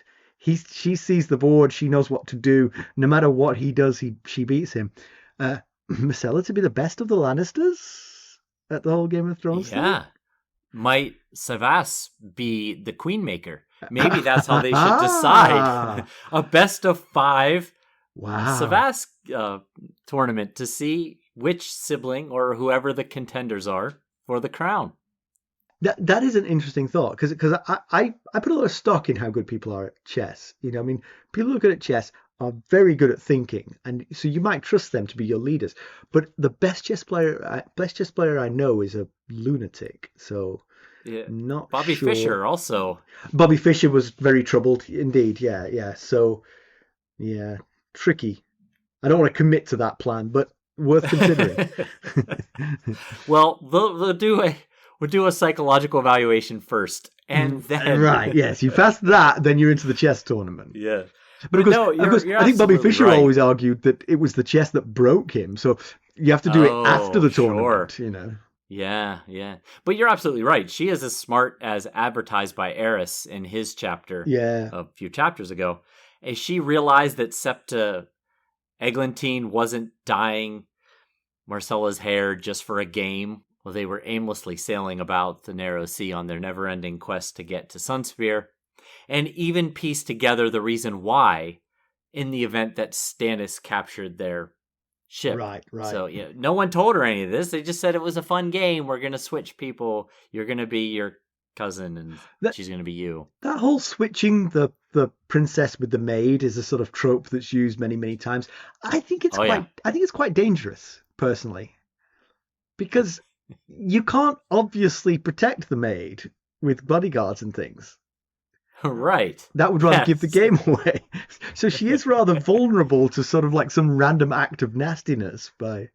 [SPEAKER 1] She sees the board. She knows what to do. No matter what he does, she beats him. Myrcella to be the best of the Lannisters at the whole Game of Thrones thing?
[SPEAKER 2] Might Sivas be the Queenmaker? Maybe that's how they should decide. A best of 5 Sivas tournament to see which sibling or whoever the contenders are for the crown.
[SPEAKER 1] That is an interesting thought, because I put a lot of stock in how good people are at chess. You know, I mean, people who are good at chess are very good at thinking, and so you might trust them to be your leaders. But the best chess player I know is a lunatic. So, not
[SPEAKER 2] Bobby
[SPEAKER 1] sure.
[SPEAKER 2] Fischer also.
[SPEAKER 1] Bobby Fischer was very troubled indeed. Yeah. So, yeah, tricky. I don't want to commit to that plan, but worth considering.
[SPEAKER 2] Well, we'll do a psychological evaluation first, and then...
[SPEAKER 1] Right, yes. You pass that, then you're into the chess tournament.
[SPEAKER 2] Yeah.
[SPEAKER 1] But of course, I think Bobby Fischer always argued that it was the chess that broke him, so you have to do it after the tournament, you know.
[SPEAKER 2] Yeah. But you're absolutely right. She is as smart as advertised by Arys in his chapter a few chapters ago. And she realized that Septa Eglantine wasn't dyeing Myrcella's hair just for a game. Well, they were aimlessly sailing about the narrow sea on their never-ending quest to get to Sunspear, and even pieced together the reason why in the event that Stannis captured their ship.
[SPEAKER 1] Right.
[SPEAKER 2] So, no one told her any of this. They just said it was a fun game. We're going to switch people. You're going to be your cousin, and she's going to be you. That
[SPEAKER 1] whole switching the princess with the maid is a sort of trope that's used many, many times. I think it's quite dangerous, personally, because you can't obviously protect the maid with bodyguards and things.
[SPEAKER 2] Right.
[SPEAKER 1] That would rather give the game away. So she is rather vulnerable to sort of like some random act of nastiness by...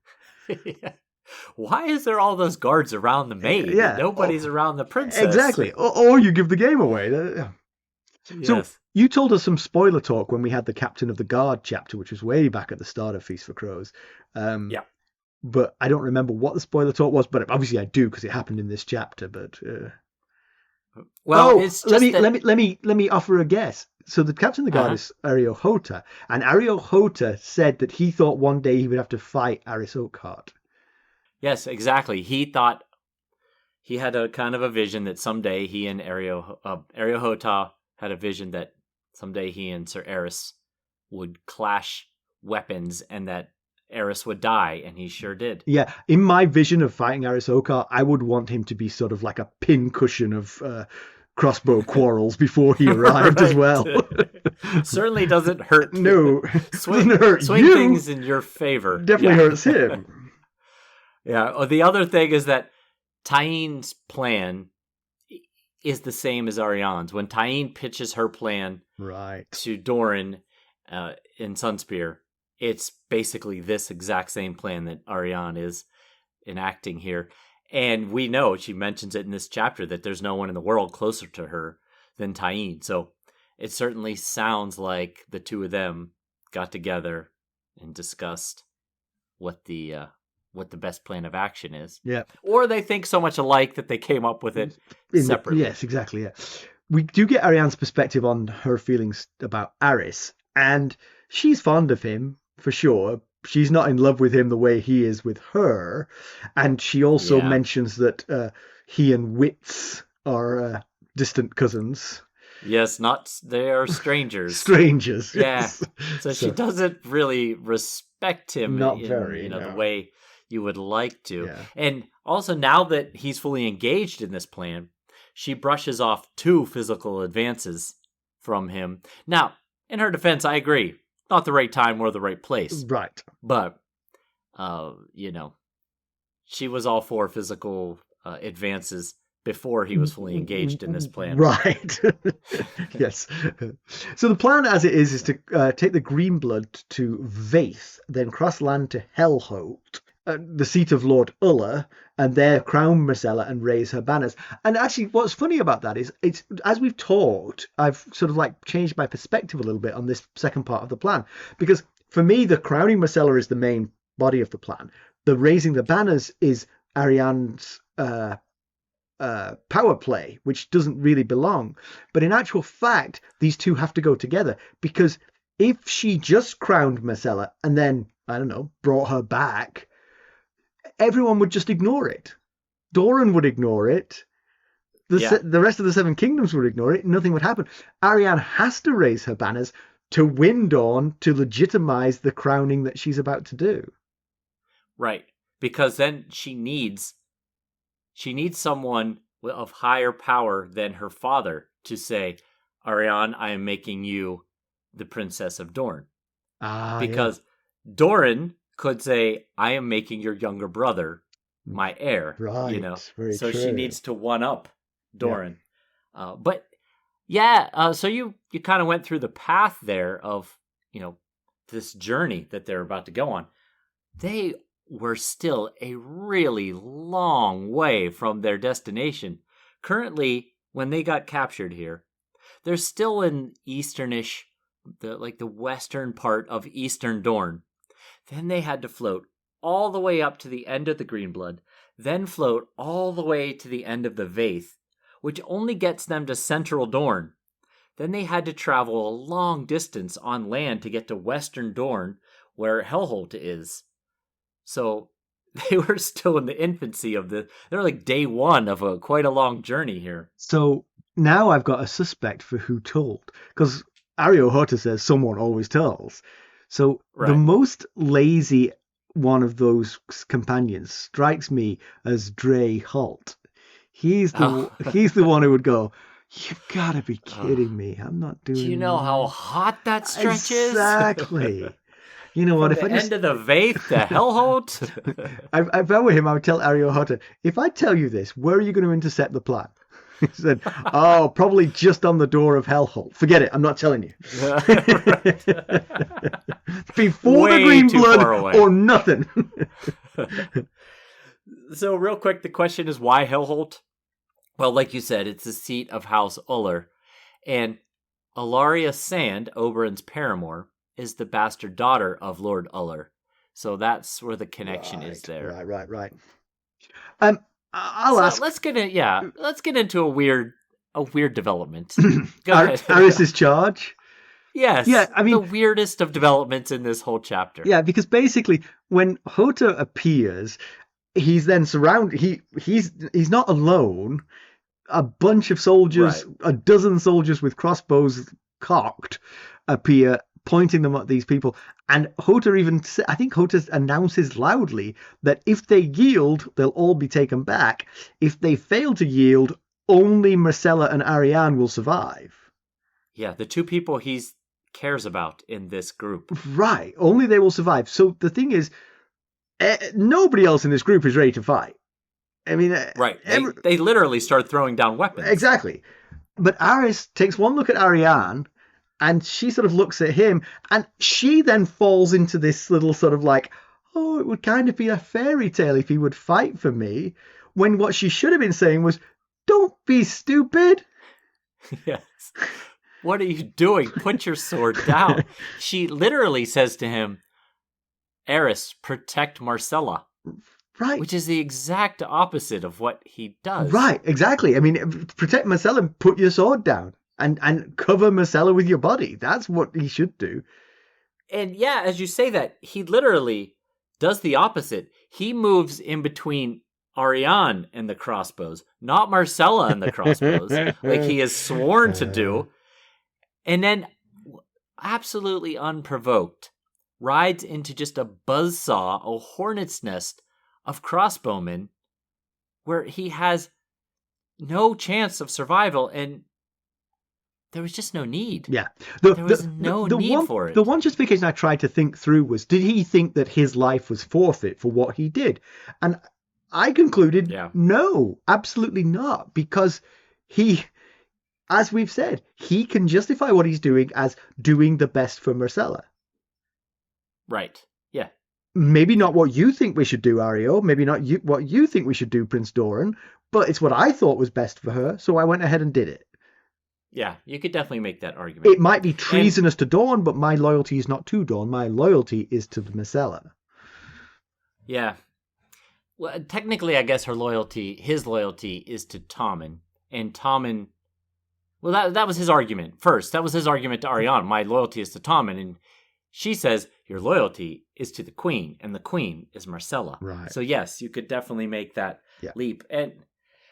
[SPEAKER 2] Why is there all those guards around the maid? Nobody's around the princess.
[SPEAKER 1] Exactly. Or you give the game away.
[SPEAKER 2] Yes.
[SPEAKER 1] So you told us some spoiler talk when we had the Captain of the Guard chapter, which was way back at the start of Feast for Crows. But I don't remember what the spoiler talk was, but obviously I do because it happened in this chapter. But it's just let me offer a guess. So the Captain of the Guard is Areo Hotah, and Areo Hotah said that he thought one day he would have to fight Arys Oakheart.
[SPEAKER 2] Yes, exactly. He thought he had a kind of a vision that someday he and Areo Hotah had a vision that someday he and Sir Arys would clash weapons, and that Arys would die, and he sure did.
[SPEAKER 1] Yeah, in my vision of fighting Arys Oakheart, I would want him to be sort of like a pincushion of crossbow quarrels before he arrived as well.
[SPEAKER 2] Certainly doesn't hurt.
[SPEAKER 1] No,
[SPEAKER 2] swing
[SPEAKER 1] you.
[SPEAKER 2] Things in your favor.
[SPEAKER 1] Definitely hurts him.
[SPEAKER 2] Yeah. The other thing is that Tyenne's plan is the same as Arianne's. When Tyene pitches her plan to Dorne in Sunspear, it's basically this exact same plan that Arianne is enacting here. And we know, she mentions it in this chapter, that there's no one in the world closer to her than Tyene. So it certainly sounds like the two of them got together and discussed what the best plan of action is.
[SPEAKER 1] Yeah.
[SPEAKER 2] Or they think so much alike that they came up with it separately.
[SPEAKER 1] Yes, exactly. Yeah. We do get Arianne's perspective on her feelings about Arys, and she's fond of him for sure, she's not in love with him the way he is with her. And she also mentions that he and Wits are distant cousins.
[SPEAKER 2] Yes, they are strangers.
[SPEAKER 1] Strangers.
[SPEAKER 2] Yeah.
[SPEAKER 1] Yes.
[SPEAKER 2] So she doesn't really respect him
[SPEAKER 1] not very,
[SPEAKER 2] the way you would like to.
[SPEAKER 1] Yeah.
[SPEAKER 2] And also now that he's fully engaged in this plan, she brushes off 2 physical advances from him. Now, in her defense, I agree. Not the right time or the right place.
[SPEAKER 1] Right.
[SPEAKER 2] But, she was all for physical advances before he was fully engaged in this plan.
[SPEAKER 1] Right. Yes. So the plan as it is to take the green blood to Vaith, then cross land to Hellholt, the seat of Lord Uller, and there crown Myrcella and raise her banners. And actually, what's funny about that is, it's as we've talked, I've sort of like changed my perspective a little bit on this second part of the plan. Because for me, the crowning Myrcella is the main body of the plan. The raising the banners is Arianne's power play, which doesn't really belong. But in actual fact, these two have to go together, because if she just crowned Myrcella and then, I don't know, brought her back, everyone would just ignore it. Dorne would ignore it. The rest of the Seven Kingdoms would ignore it. Nothing would happen. Arianne has to raise her banners to win Dorne, to legitimize the crowning that she's about to do.
[SPEAKER 2] Right. Because then she needs someone of higher power than her father to say, Arianne, I am making you the Princess of Dorne. Because Dorne could say, I am making your younger brother my heir.
[SPEAKER 1] Right. Very
[SPEAKER 2] so
[SPEAKER 1] true.
[SPEAKER 2] she needs to one up Dorne.
[SPEAKER 1] Yeah.
[SPEAKER 2] So you kind of went through the path there of, this journey that they're about to go on. They were still a really long way from their destination. Currently, when they got captured here, they're still in easternish, the western part of eastern Dorne. Then they had to float all the way up to the end of the Greenblood, then float all the way to the end of the Vaith, which only gets them to central Dorne. Then they had to travel a long distance on land to get to western Dorne, where Hellholt is. So they were still in the infancy of they were like day one of quite a long journey here.
[SPEAKER 1] So now I've got a suspect for who told, because Areo Hotah says someone always tells. So the most lazy one of those companions strikes me as Dre Holt. He's the one who would go, you've got to be kidding me. I'm not doing.
[SPEAKER 2] Do you know how hot that stretch is?
[SPEAKER 1] Exactly. You know what?
[SPEAKER 2] From the end of the Vaith to Hellholt.
[SPEAKER 1] If I were him, I would tell Areo Hotah, if I tell you this, where are you going to intercept the plan? He said, probably just on the door of Hellholt. Forget it. I'm not telling you. Before
[SPEAKER 2] Way
[SPEAKER 1] the green
[SPEAKER 2] too
[SPEAKER 1] blood
[SPEAKER 2] far away.
[SPEAKER 1] or nothing.
[SPEAKER 2] So real quick, the question is why Hellholt? Well, like you said, it's the seat of House Uller. And Ilaria Sand, Oberyn's paramour, is the bastard daughter of Lord Uller. So that's where the connection is there.
[SPEAKER 1] Right. I'll ask.
[SPEAKER 2] Let's get into a weird development. Go ahead.
[SPEAKER 1] Arys' charge.
[SPEAKER 2] Yes.
[SPEAKER 1] Yeah, I mean,
[SPEAKER 2] the weirdest of developments in this whole chapter.
[SPEAKER 1] Yeah, because basically when Hotah appears, he's then surrounded. He's not alone. A bunch of soldiers, a dozen soldiers with crossbows cocked, appear, pointing them at these people. And Hotah I think Hotah announces loudly that if they yield, they'll all be taken back. If they fail to yield, only Myrcella and Arianne will survive.
[SPEAKER 2] Yeah, the two people he cares about in this group.
[SPEAKER 1] Right, only they will survive. So the thing is, nobody else in this group is ready to fight. I mean,
[SPEAKER 2] right. They literally start throwing down weapons.
[SPEAKER 1] Exactly. But Arys takes one look at Arianne, and she sort of looks at him, and she then falls into this little sort of like, oh, it would kind of be a fairy tale if he would fight for me. When what she should have been saying was, don't be stupid.
[SPEAKER 2] Yes. What are you doing? Put your sword down. She literally says to him, Arys, protect Myrcella.
[SPEAKER 1] Right.
[SPEAKER 2] Which is the exact opposite of what he does.
[SPEAKER 1] Right, exactly. I mean, protect Myrcella and put your sword down. And cover Myrcella with your body. That's what he should do.
[SPEAKER 2] And yeah, as you say that, he literally does the opposite. He moves in between Arianne and the crossbows, not Myrcella and the crossbows, like he is sworn to do. And then, absolutely unprovoked, rides into just a buzzsaw, a hornet's nest of crossbowmen where he has no chance of survival, and there was just no need.
[SPEAKER 1] Yeah.
[SPEAKER 2] There was no need for it.
[SPEAKER 1] The one justification I tried to think through was, did he think that his life was forfeit for what he did? And I concluded, no, absolutely not, because he, as we've said, he can justify what he's doing as doing the best for Myrcella.
[SPEAKER 2] Right. Yeah.
[SPEAKER 1] Maybe not what you think we should do, Areo. Maybe not what you think we should do, Prince Doran. But it's what I thought was best for her, so I went ahead and did it.
[SPEAKER 2] Yeah, you could definitely make that argument.
[SPEAKER 1] It might be treasonous to Dorne, but my loyalty is not to Dorne. My loyalty is to Myrcella.
[SPEAKER 2] Yeah. Well, technically, I guess his loyalty is to Tommen. And Tommen, well, that was his argument first. That was his argument to Arianne. My loyalty is to Tommen. And she says, your loyalty is to the queen, and the queen is Myrcella.
[SPEAKER 1] Right.
[SPEAKER 2] So yes, you could definitely make that leap. And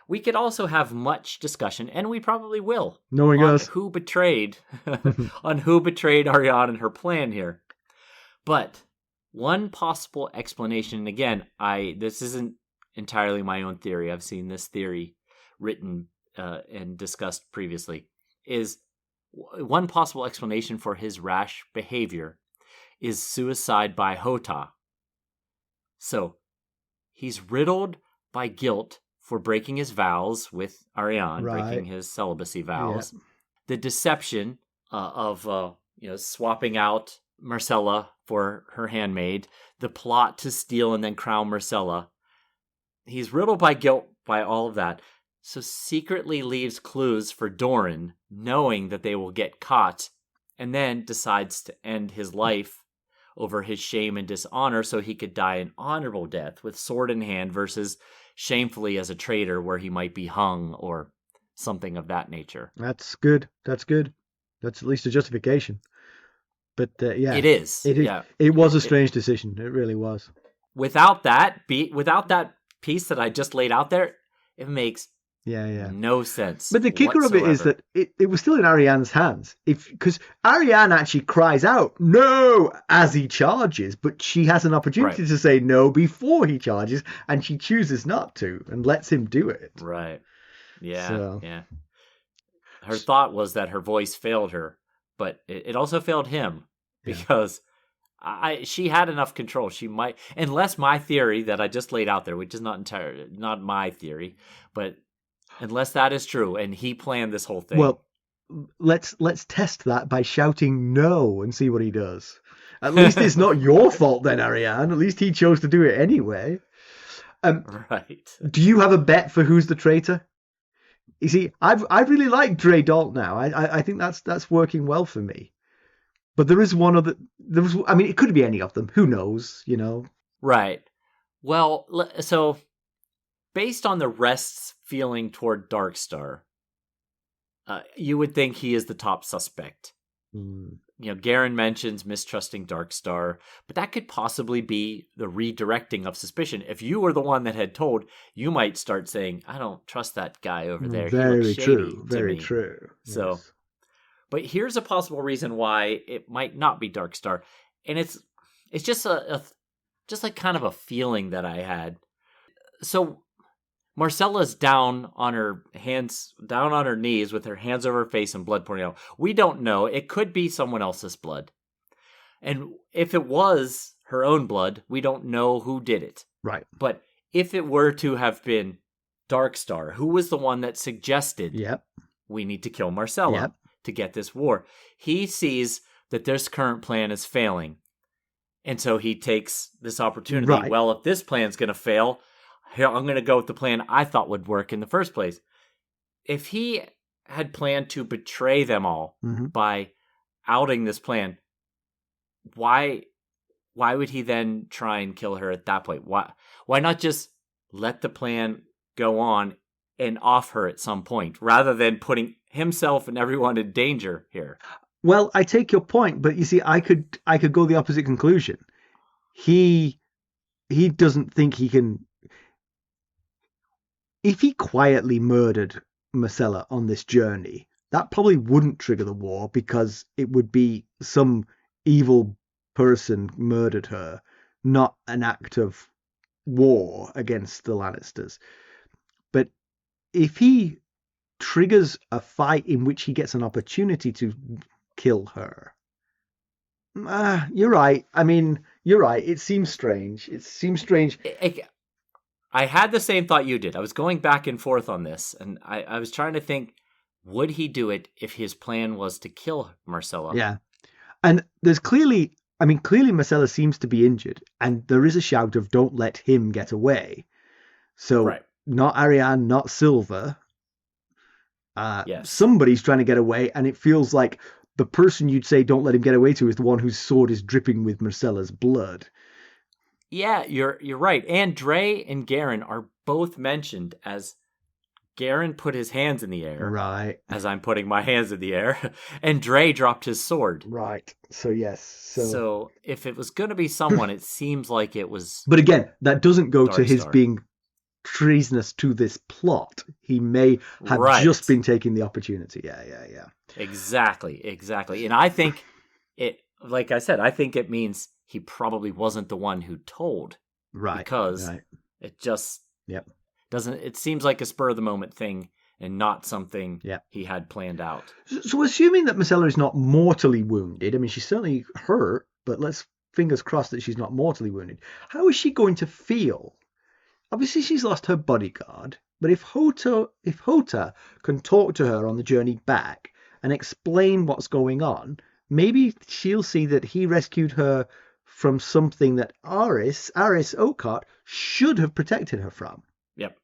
[SPEAKER 2] we could also have much discussion, and we probably will,
[SPEAKER 1] knowing us,
[SPEAKER 2] who betrayed Arianne and her plan here. But one possible explanation, and again, this isn't entirely my own theory. I've seen this theory written and discussed previously, is one possible explanation for his rash behavior is suicide by Hotah. So he's riddled by guilt for breaking his vows with Arianne, breaking his celibacy vows. Yeah. The deception of swapping out Myrcella for her handmaid, the plot to steal and then crown Myrcella. He's riddled by guilt by all of that, so secretly leaves clues for Doran, knowing that they will get caught, and then decides to end his life over his shame and dishonor so he could die an honorable death with sword in hand versus shamefully as a traitor where he might be hung or something of that nature.
[SPEAKER 1] That's good. That's at least a justification. But
[SPEAKER 2] it is.
[SPEAKER 1] It was a strange decision. It really was.
[SPEAKER 2] Without that piece that I just laid out there, it makes no sense.
[SPEAKER 1] But the kicker
[SPEAKER 2] whatsoever.
[SPEAKER 1] of it is that it was still in Arianne's hands. Because Arianne actually cries out no as he charges, but she has an opportunity to say no before he charges, and she chooses not to and lets him do it.
[SPEAKER 2] Right. Yeah. Yeah. Her thought was that her voice failed her, but it also failed him because she had enough control. She might, unless my theory that I just laid out there, which is not my theory, but unless that is true and he planned this whole thing.
[SPEAKER 1] Well, let's test that by shouting no and see what he does. At least it's not your fault then, Arianne. At least he chose to do it anyway.
[SPEAKER 2] Right.
[SPEAKER 1] Do you have a bet for who's the traitor? You see, I really like Dre Dalt now. I think that's working well for me. But there is one other. It could be any of them. Who knows?
[SPEAKER 2] Right. Well, so based on the rest's feeling toward Darkstar, you would think he is the top suspect.
[SPEAKER 1] Mm.
[SPEAKER 2] Garin mentions mistrusting Darkstar, but that could possibly be the redirecting of suspicion. If you were the one that had told, you might start saying, I don't trust that guy over there.
[SPEAKER 1] Very true. Very true.
[SPEAKER 2] So,
[SPEAKER 1] yes.
[SPEAKER 2] But here's a possible reason why it might not be Darkstar. And it's just just like kind of a feeling that I had. So Myrcella's down on her knees with her hands over her face and blood pouring out. We don't know. It could be someone else's blood. And if it was her own blood, we don't know who did it.
[SPEAKER 1] Right.
[SPEAKER 2] But if it were to have been Darkstar, who was the one that suggested we need to kill Myrcella to get this war, he sees that this current plan is failing. And so he takes this opportunity. Right. Well, if this plan's going to fail, here, I'm going to go with the plan I thought would work in the first place. If he had planned to betray them all by outing this plan, why would he then try and kill her at that point? Why not just let the plan go on and off her at some point, rather than putting himself and everyone in danger here?
[SPEAKER 1] Well, I take your point, but you see, I could go the opposite conclusion. He doesn't think he can. If he quietly murdered Myrcella on this journey, that probably wouldn't trigger the war because it would be some evil person murdered her, not an act of war against the Lannisters. But if he triggers a fight in which he gets an opportunity to kill her, you're right. I mean, you're right. It seems strange.
[SPEAKER 2] I had the same thought you did. I was going back and forth on this, and I was trying to think, would he do it if his plan was to kill Myrcella?
[SPEAKER 1] Yeah. And there's clearly Myrcella seems to be injured, and there is a shout of don't let him get away. So
[SPEAKER 2] right.
[SPEAKER 1] Not Arianne, not Silver.
[SPEAKER 2] Yes.
[SPEAKER 1] Somebody's trying to get away, and it feels like the person you'd say don't let him get away to is the one whose sword is dripping with Myrcella's blood.
[SPEAKER 2] Yeah, you're right. And Dre and Garin are both mentioned as Garin put his hands in the air.
[SPEAKER 1] Right.
[SPEAKER 2] As I'm putting my hands in the air. And Dre dropped his sword.
[SPEAKER 1] Right. So, yes.
[SPEAKER 2] So if it was going to be someone, it seems like it was...
[SPEAKER 1] But again, that doesn't go to his
[SPEAKER 2] Star.
[SPEAKER 1] being treasonous to this plot. He may have just been taking the opportunity. Yeah.
[SPEAKER 2] Exactly. And I think it, like I said, I think it means he probably wasn't the one who told.
[SPEAKER 1] Right.
[SPEAKER 2] Because it just doesn't, it seems like a spur of the moment thing and not something he had planned out.
[SPEAKER 1] So assuming that Myrcella is not mortally wounded, I mean, she's certainly hurt, but let's fingers crossed that she's not mortally wounded. How is she going to feel? Obviously, she's lost her bodyguard, but if Hotah can talk to her on the journey back and explain what's going on, maybe she'll see that he rescued her from something that Arys Oakheart should have protected her from.
[SPEAKER 2] Yep.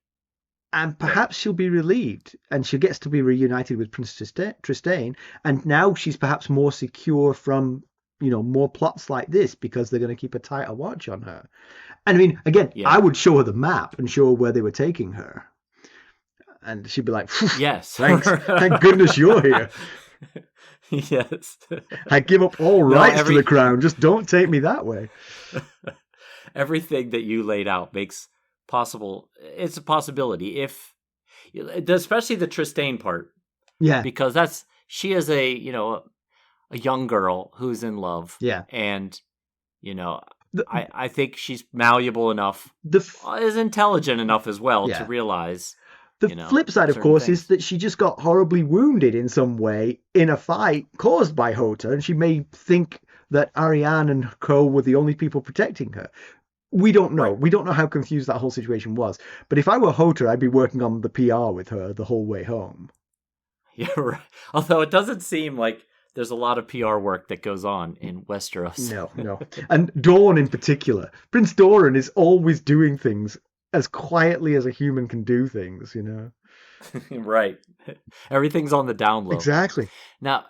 [SPEAKER 1] And perhaps she'll be relieved, and she gets to be reunited with Prince Trystane, and now she's perhaps more secure from, more plots like this because they're going to keep a tighter watch on her. And I mean, again, I would show her the map and show her where they were taking her. And she'd be like,
[SPEAKER 2] yes,
[SPEAKER 1] thanks. Thank goodness you're here.
[SPEAKER 2] Yes.
[SPEAKER 1] I give up all rights to the crown. Just don't take me that way.
[SPEAKER 2] Everything that you laid out makes possible. It's a possibility especially the Trystane part.
[SPEAKER 1] Yeah.
[SPEAKER 2] Because she is a young girl who's in love.
[SPEAKER 1] Yeah.
[SPEAKER 2] And, I think she's malleable enough, is intelligent enough as well to realize.
[SPEAKER 1] The flip side, of course, is that she just got horribly wounded in some way in a fight caused by Hotah, and she may think that Arianne and co were the only people protecting her. We don't know. Right. We don't know how confused that whole situation was. But if I were Hotah, I'd be working on the PR with her the whole way home.
[SPEAKER 2] Yeah, right. Although it doesn't seem like there's a lot of PR work that goes on in Westeros.
[SPEAKER 1] No. And Dorne in particular. Prince Doran is always doing things as quietly as a human can do things,
[SPEAKER 2] Right. Everything's on the down low.
[SPEAKER 1] Exactly.
[SPEAKER 2] Now,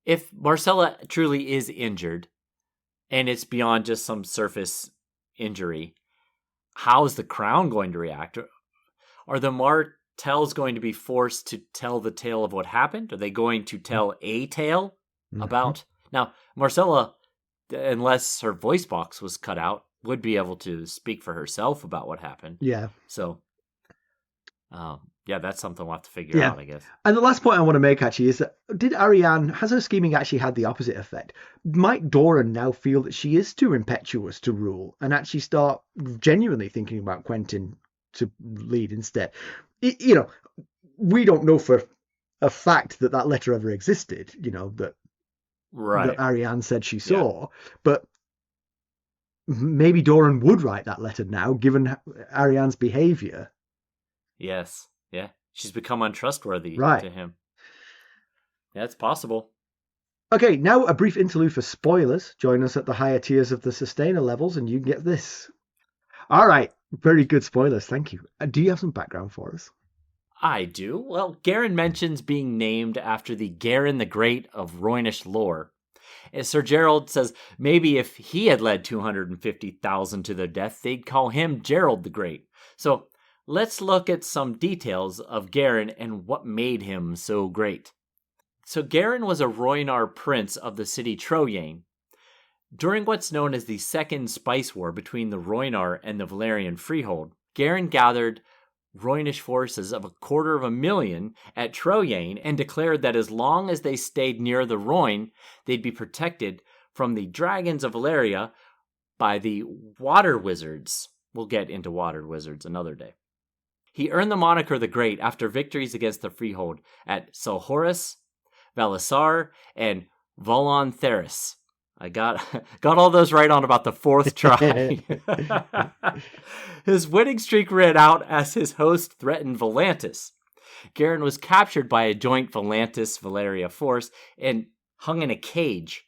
[SPEAKER 2] if Myrcella truly is injured, and it's beyond just some surface injury, how is the crown going to react? Are the Martells going to be forced to tell the tale of what happened? Are they going to tell a tale about... Now, Myrcella, unless her voice box was cut out, would be able to speak for herself about what happened.
[SPEAKER 1] Yeah.
[SPEAKER 2] So, that's something we'll have to figure out, I guess.
[SPEAKER 1] And the last point I want to make, actually, is that has her scheming actually had the opposite effect? Might Doran now feel that she is too impetuous to rule and actually start genuinely thinking about Quentyn to lead instead? We don't know for a fact that letter ever existed, that Arianne said she saw, but maybe Doran would write that letter now, given Arianne's behavior.
[SPEAKER 2] Yes. Yeah. She's become untrustworthy to him. Yeah, it's possible.
[SPEAKER 1] Okay, now a brief interlude for spoilers. Join us at the higher tiers of the sustainer levels and you can get this. All right. Very good spoilers. Thank you. Do you have some background for us?
[SPEAKER 2] I do. Well, Garin mentions being named after the Garin the Great of Roynish lore. As Sir Gerald says, maybe if he had led 250,000 to their death, they'd call him Gerald the Great. So let's look at some details of Garin and what made him so great. So Garin was a Rhoynar prince of the city Troyane. During what's known as the Second Spice War between the Rhoynar and the Valyrian Freehold, Garin gathered Rhoynish forces of 250,000 at Troyane and declared that as long as they stayed near the Rhoyne, they'd be protected from the dragons of Valyria by the water wizards. We'll get into water wizards another day. He earned the moniker the Great after victories against the Freehold at Selhorus, Valisar, and Volon Theris. I got all those right on about the fourth try. His winning streak ran out as his host threatened Volantis. Garin was captured by a joint Volantis-Valyria force and hung in a cage.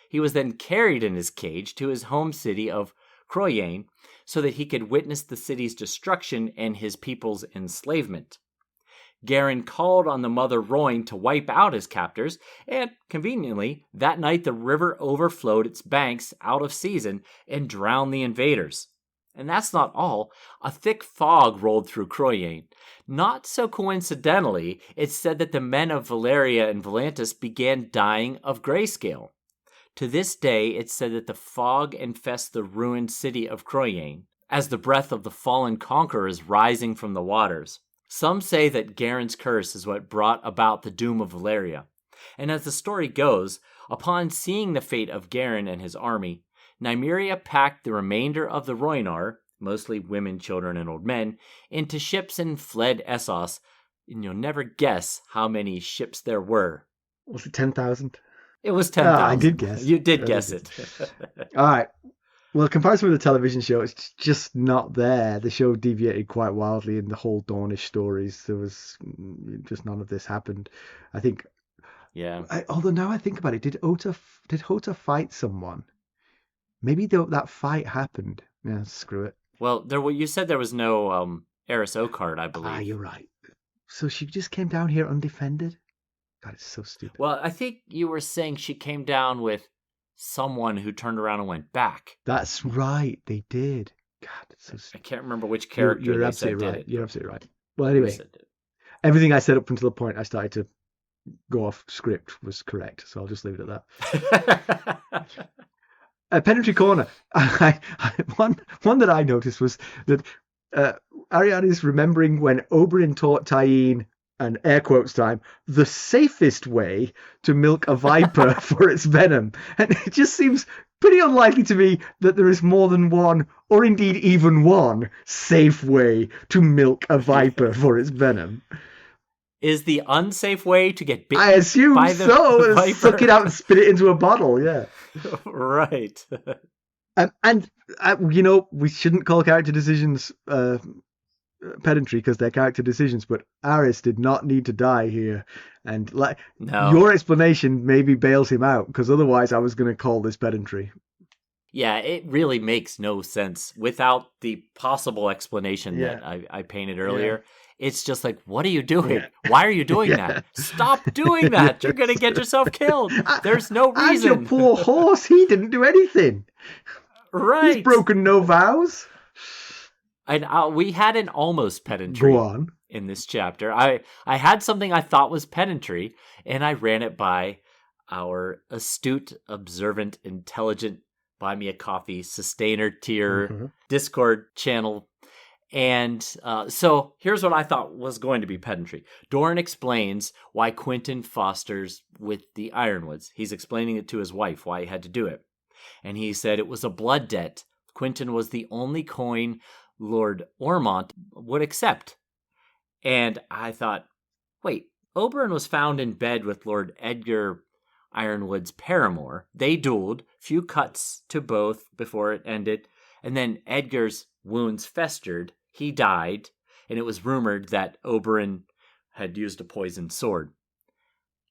[SPEAKER 2] He was then carried in his cage to his home city of Croyane so that he could witness the city's destruction and his people's enslavement. Garin called on the Mother Rhoyne to wipe out his captors, and, conveniently, that night the river overflowed its banks out of season and drowned the invaders. And that's not all. A thick fog rolled through Croyane. Not so coincidentally, it's said that the men of Valyria and Volantis began dying of grayscale. To this day, it's said that the fog infests the ruined city of Croyane, as the breath of the fallen conqueror is rising from the waters. Some say that Garin's curse is what brought about the doom of Valyria. And as the story goes, upon seeing the fate of Garin and his army, Nymeria packed the remainder of the Rhoynar, mostly women, children, and old men, into ships and fled Essos. And you'll never guess how many ships there were.
[SPEAKER 1] Was it 10,000?
[SPEAKER 2] It was 10,000.
[SPEAKER 1] I did guess.
[SPEAKER 2] You did guess it.
[SPEAKER 1] All right. Well, in comparison with the television show, it's just not there. The show deviated quite wildly in the whole Dornish stories. There was just none of this happened. I think.
[SPEAKER 2] Yeah.
[SPEAKER 1] Although now I think about it, did Hotah fight someone? Maybe that fight happened. Yeah, screw it.
[SPEAKER 2] Well, you said there was no Arys Oakheart, I believe.
[SPEAKER 1] Ah, you're right. So she just came down here undefended? God, it's so stupid.
[SPEAKER 2] Well, I think you were saying she came down with someone who turned around and went back.
[SPEAKER 1] That's right, they did. God, it's so stupid.
[SPEAKER 2] I can't remember which character
[SPEAKER 1] you're
[SPEAKER 2] they
[SPEAKER 1] absolutely
[SPEAKER 2] said
[SPEAKER 1] right.
[SPEAKER 2] did it.
[SPEAKER 1] You're absolutely right. Well, anyway, everything I said up until the point I started to go off script was correct, so I'll just leave it at that. Pedantry Corner. One that I noticed was that Arianne is remembering when Oberyn taught Tyene, and air quotes time, the safest way to milk a viper for its venom. And it just seems pretty unlikely to me that there is more than one, or indeed even one, safe way to milk a viper for its venom.
[SPEAKER 2] Is the unsafe way to get bitten?
[SPEAKER 1] I assume
[SPEAKER 2] by the
[SPEAKER 1] so.
[SPEAKER 2] viper?
[SPEAKER 1] Suck it out and spit it into a bottle, yeah.
[SPEAKER 2] Right.
[SPEAKER 1] We shouldn't call character decisions pedantry because they're character decisions, but Arys did not need to die here, and your explanation maybe bails him out, because otherwise I was going to call this pedantry.
[SPEAKER 2] Yeah, it really makes no sense without the possible explanation that I painted earlier. Yeah. It's just like, what are you doing? Yeah. Why are you doing that? Stop doing that. You're going to get yourself killed. There's no reason.
[SPEAKER 1] And your poor horse, he didn't do anything.
[SPEAKER 2] Right.
[SPEAKER 1] He's broken no vows.
[SPEAKER 2] And we had an almost pedantry in this chapter. I had something I thought was pedantry, and I ran it by our astute, observant, intelligent, buy me a coffee, sustainer tier Discord channel. And so here's what I thought was going to be pedantry. Dorne explains why Quentyn fosters with the Ironwoods. He's explaining it to his wife, why he had to do it. And he said it was a blood debt. Quentyn was the only coin Lord Ormont would accept. And I thought, wait, Oberyn was found in bed with Lord Edgar Ironwood's paramour. They dueled, few cuts to both before it ended, and then Edgar's wounds festered. He died, and it was rumored that Oberyn had used a poisoned sword.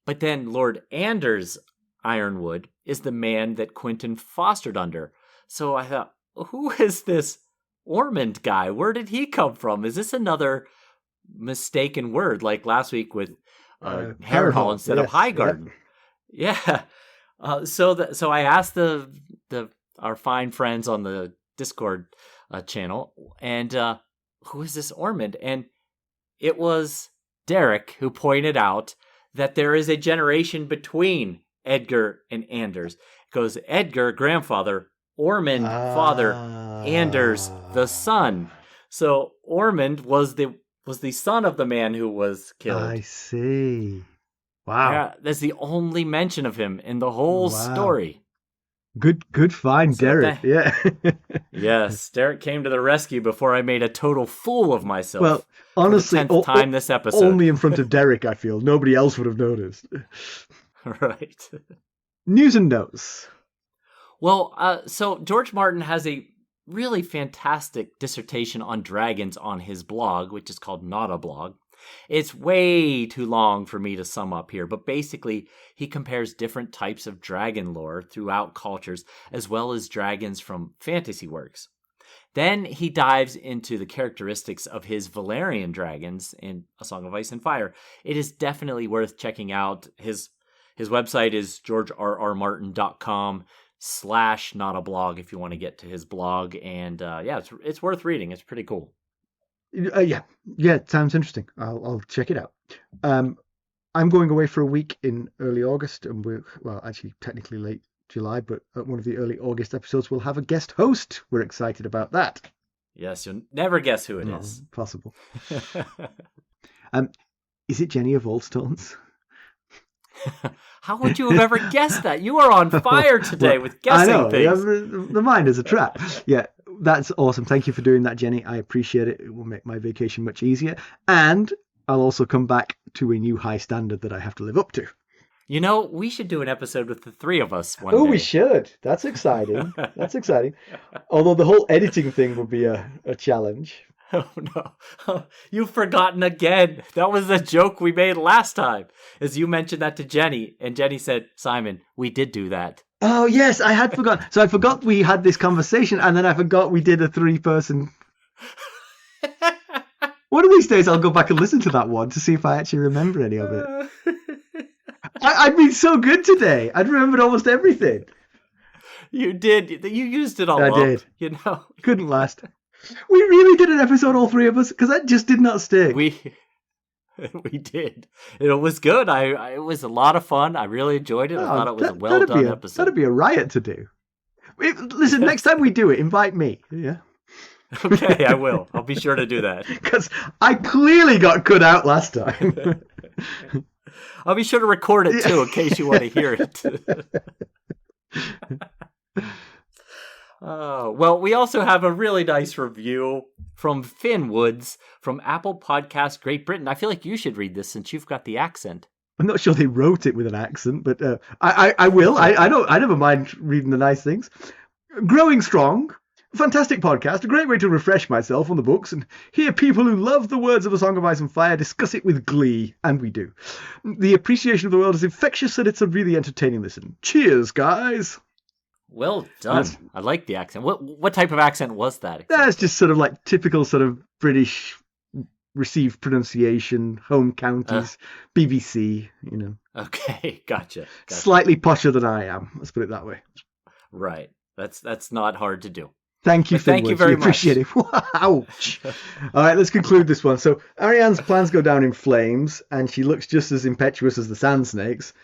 [SPEAKER 2] But then Lord Anders Ironwood is the man that Quentyn fostered under. So I thought, who is this Ormond guy? Where did he come from? Is this another mistaken word, like last week with Harrenhal instead of Highgarden? Yeah. So I asked our fine friends on the Discord channel, and who is this Ormond? And it was Derek who pointed out that there is a generation between Edgar and Anders. It goes Edgar, grandfather, Ormond, father, Anders, the son. So Ormond was the son of the man who was killed.
[SPEAKER 1] I see. Wow.
[SPEAKER 2] Yeah, that's the only mention of him in the whole story.
[SPEAKER 1] Good find,
[SPEAKER 2] So
[SPEAKER 1] Derek. Yeah.
[SPEAKER 2] Yes, Derek came to the rescue before I made a total fool of myself.
[SPEAKER 1] Well, honestly,
[SPEAKER 2] for the 10th time this episode.
[SPEAKER 1] Only in front of Derek, I feel. Nobody else would have noticed.
[SPEAKER 2] Right.
[SPEAKER 1] News and notes.
[SPEAKER 2] Well, so George Martin has a really fantastic dissertation on dragons on his blog, which is called Not a Blog. It's way too long for me to sum up here, but basically he compares different types of dragon lore throughout cultures, as well as dragons from fantasy works. Then he dives into the characteristics of his Valyrian dragons in A Song of Ice and Fire. It is definitely worth checking out. His website is georgerrmartin.com/notablog if you want to get to his blog. And it's worth reading. It's pretty cool.
[SPEAKER 1] Yeah, it sounds interesting. I'll check it out. I'm going away for a week in early August, and actually technically late July, but at one of the early August episodes we'll have a guest host. We're excited about that.
[SPEAKER 2] Yes, you'll never guess who it is.
[SPEAKER 1] Possible. Is it Jenny of Oldstones?
[SPEAKER 2] How would you have ever guessed that? You are on fire today with guessing things.
[SPEAKER 1] The mind is a trap. Yeah, that's awesome. Thank you for doing that, Jenny. I appreciate it. It will make my vacation much easier. And I'll also come back to a new high standard that I have to live up to.
[SPEAKER 2] You know, we should do an episode with the three of us one day.
[SPEAKER 1] Oh, we should. That's exciting. Although the whole editing thing would be a challenge.
[SPEAKER 2] Oh, no. You've forgotten again. That was the joke we made last time. As you mentioned that to Jenny, and Jenny said, Simon, we did do that.
[SPEAKER 1] Oh, yes, I had forgotten. So I forgot we had this conversation, and then I forgot we did a 3-person... One of these days I'll go back and listen to that one to see if I actually remember any of it. I'd been so good today. I'd remembered almost everything.
[SPEAKER 2] You did. You used it all
[SPEAKER 1] I
[SPEAKER 2] up.
[SPEAKER 1] did.
[SPEAKER 2] You know.
[SPEAKER 1] Couldn't last. We really did an episode, all three of us, because that just did not stick.
[SPEAKER 2] We did. It was good. It was a lot of fun. I really enjoyed it. I thought it was a well-done episode.
[SPEAKER 1] That'd be a riot to do. Listen, next time we do it, invite me. Yeah.
[SPEAKER 2] Okay, I will. I'll be sure to do that.
[SPEAKER 1] Because I clearly got cut out last time.
[SPEAKER 2] I'll be sure to record it, too, in case you want to hear it. Well, we also have a really nice review from Finn Woods from Apple Podcast Great Britain. I feel like you should read this since you've got the accent.
[SPEAKER 1] I'm not sure they wrote it with an accent, but I will. I never mind reading the nice things. Growing strong. Fantastic podcast. A great way to refresh myself on the books and hear people who love the words of A Song of Ice and Fire discuss it with glee. And we do. The appreciation of the world is infectious and it's a really entertaining listen. Cheers, guys.
[SPEAKER 2] Well done. I like the accent. What type of accent was that?
[SPEAKER 1] That's just sort of like typical sort of British received pronunciation, home counties, BBC, you know.
[SPEAKER 2] Okay, gotcha.
[SPEAKER 1] Slightly posher than I am. Let's put it that way.
[SPEAKER 2] Right. That's not hard to do.
[SPEAKER 1] Thank you, Finn.
[SPEAKER 2] Thank you very much.
[SPEAKER 1] Appreciate it. Ouch. All right, let's conclude this one. So Arianne's plans go down in flames, and she looks just as impetuous as the Sand Snakes.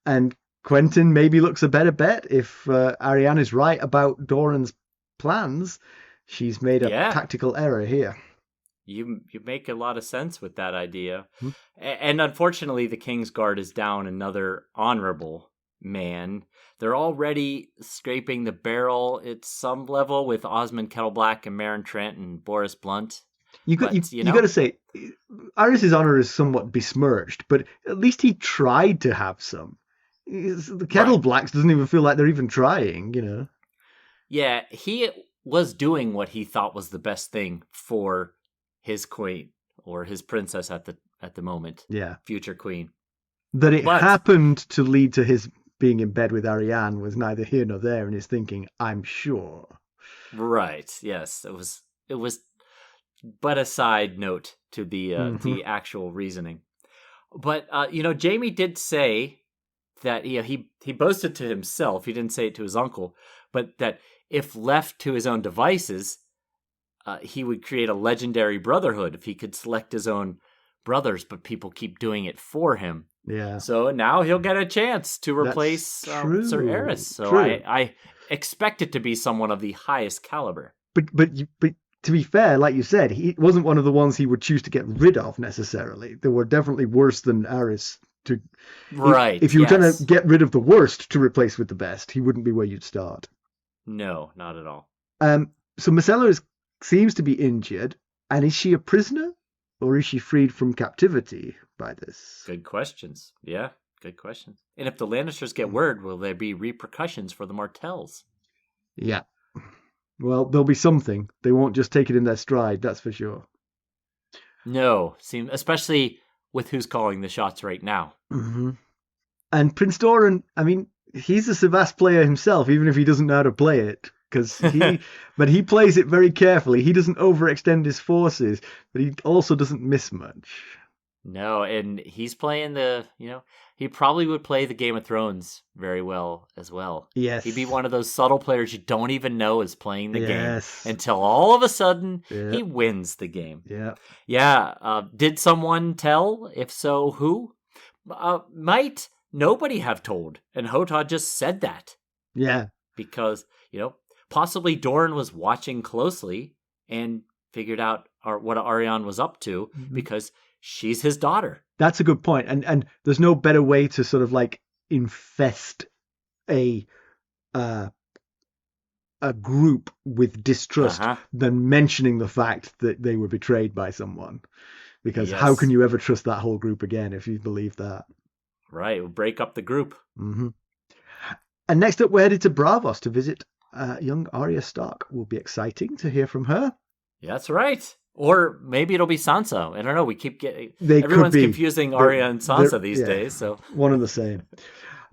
[SPEAKER 1] And Quentyn maybe looks a better bet if Arianne is right about Doran's plans. She's made a tactical error here.
[SPEAKER 2] You make a lot of sense with that idea. And unfortunately, the Kingsguard is down another honorable man. They're already scraping the barrel at some level with Osmond Kettleblack and Meryn Trant and Boris Blunt. You got
[SPEAKER 1] to say, Arys' honor is somewhat besmirched, but at least he tried to have some. The Kettleblacks doesn't even feel like they're even trying, you know.
[SPEAKER 2] Yeah, he was doing what he thought was the best thing for his queen or his princess at the moment.
[SPEAKER 1] Yeah,
[SPEAKER 2] future queen.
[SPEAKER 1] That it happened to lead to his being in bed with Arianne was neither here nor there in his thinking, I'm sure.
[SPEAKER 2] Right. Yes, it was but a side note to the actual reasoning. But Jaime did say that he boasted to himself, he didn't say it to his uncle, but that if left to his own devices, he would create a legendary brotherhood if he could select his own brothers, but people keep doing it for him.
[SPEAKER 1] Yeah.
[SPEAKER 2] So now he'll get a chance to replace Sir Arys. So I expect it to be someone of the highest caliber.
[SPEAKER 1] But to be fair, like you said, he wasn't one of the ones he would choose to get rid of necessarily. There were definitely worse than Arys.
[SPEAKER 2] Right.
[SPEAKER 1] If you were trying to get rid of the worst to replace with the best, he wouldn't be where you'd start.
[SPEAKER 2] No, not at all.
[SPEAKER 1] So Myrcella seems to be injured, and is she a prisoner, or is she freed from captivity by this?
[SPEAKER 2] Good questions. Yeah, good questions. And if the Lannisters get word, will there be repercussions for the Martells?
[SPEAKER 1] Yeah. Well, there'll be something. They won't just take it in their stride, that's for sure.
[SPEAKER 2] No, especially with who's calling the shots right now.
[SPEAKER 1] Mm-hmm. And Prince Doran, I mean, he's a Savas player himself, even if he doesn't know how to play it. But he plays it very carefully. He doesn't overextend his forces, but he also doesn't miss much.
[SPEAKER 2] No, and he's playing he probably would play the Game of Thrones very well as well.
[SPEAKER 1] Yes.
[SPEAKER 2] He'd be one of those subtle players you don't even know is playing the game until all of a sudden he wins the game.
[SPEAKER 1] Yeah.
[SPEAKER 2] Yeah. Did someone tell? If so, who? Might nobody have told? And Hotah just said that.
[SPEAKER 1] Yeah.
[SPEAKER 2] Because, possibly Dorne was watching closely and figured out what Arianne was up to because she's his daughter.
[SPEAKER 1] That's a good point. And there's no better way to sort of like infest a group with distrust than mentioning the fact that they were betrayed by someone. Because how can you ever trust that whole group again if you believe that?
[SPEAKER 2] Right. We'll break up the group.
[SPEAKER 1] Mm-hmm. And next up, we're headed to Braavos to visit young Arya Stark. Will be exciting to hear from her.
[SPEAKER 2] Yeah, that's right. Or maybe it'll be Sansa. I don't know. We keep getting... Everyone's confusing Arya and Sansa these days. So
[SPEAKER 1] one and the same.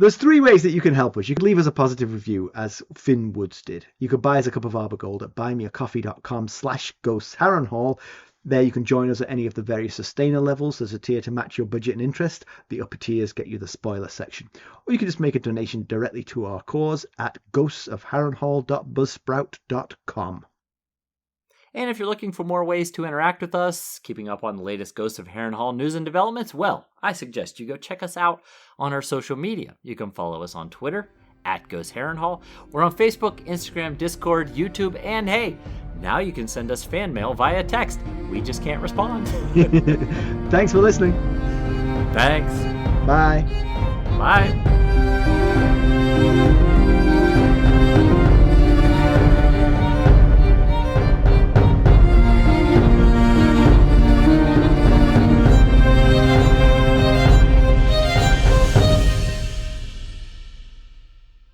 [SPEAKER 1] There's 3 ways that you can help us. You can leave us a positive review, as Finn Woods did. You could buy us a cup of Arbor Gold at buymeacoffee.com/ghostharrenhal. There you can join us at any of the various sustainer levels. There's a tier to match your budget and interest. The upper tiers get you the spoiler section. Or you can just make a donation directly to our cause at ghostsofharrenhal.buzzsprout.com.
[SPEAKER 2] And if you're looking for more ways to interact with us, keeping up on the latest Ghosts of Harrenhal news and developments, well, I suggest you go check us out on our social media. You can follow us on Twitter at Ghost Harrenhal. We're on Facebook, Instagram, Discord, YouTube, and hey, now you can send us fan mail via text. We just can't respond.
[SPEAKER 1] Thanks for listening.
[SPEAKER 2] Thanks.
[SPEAKER 1] Bye.
[SPEAKER 2] Bye.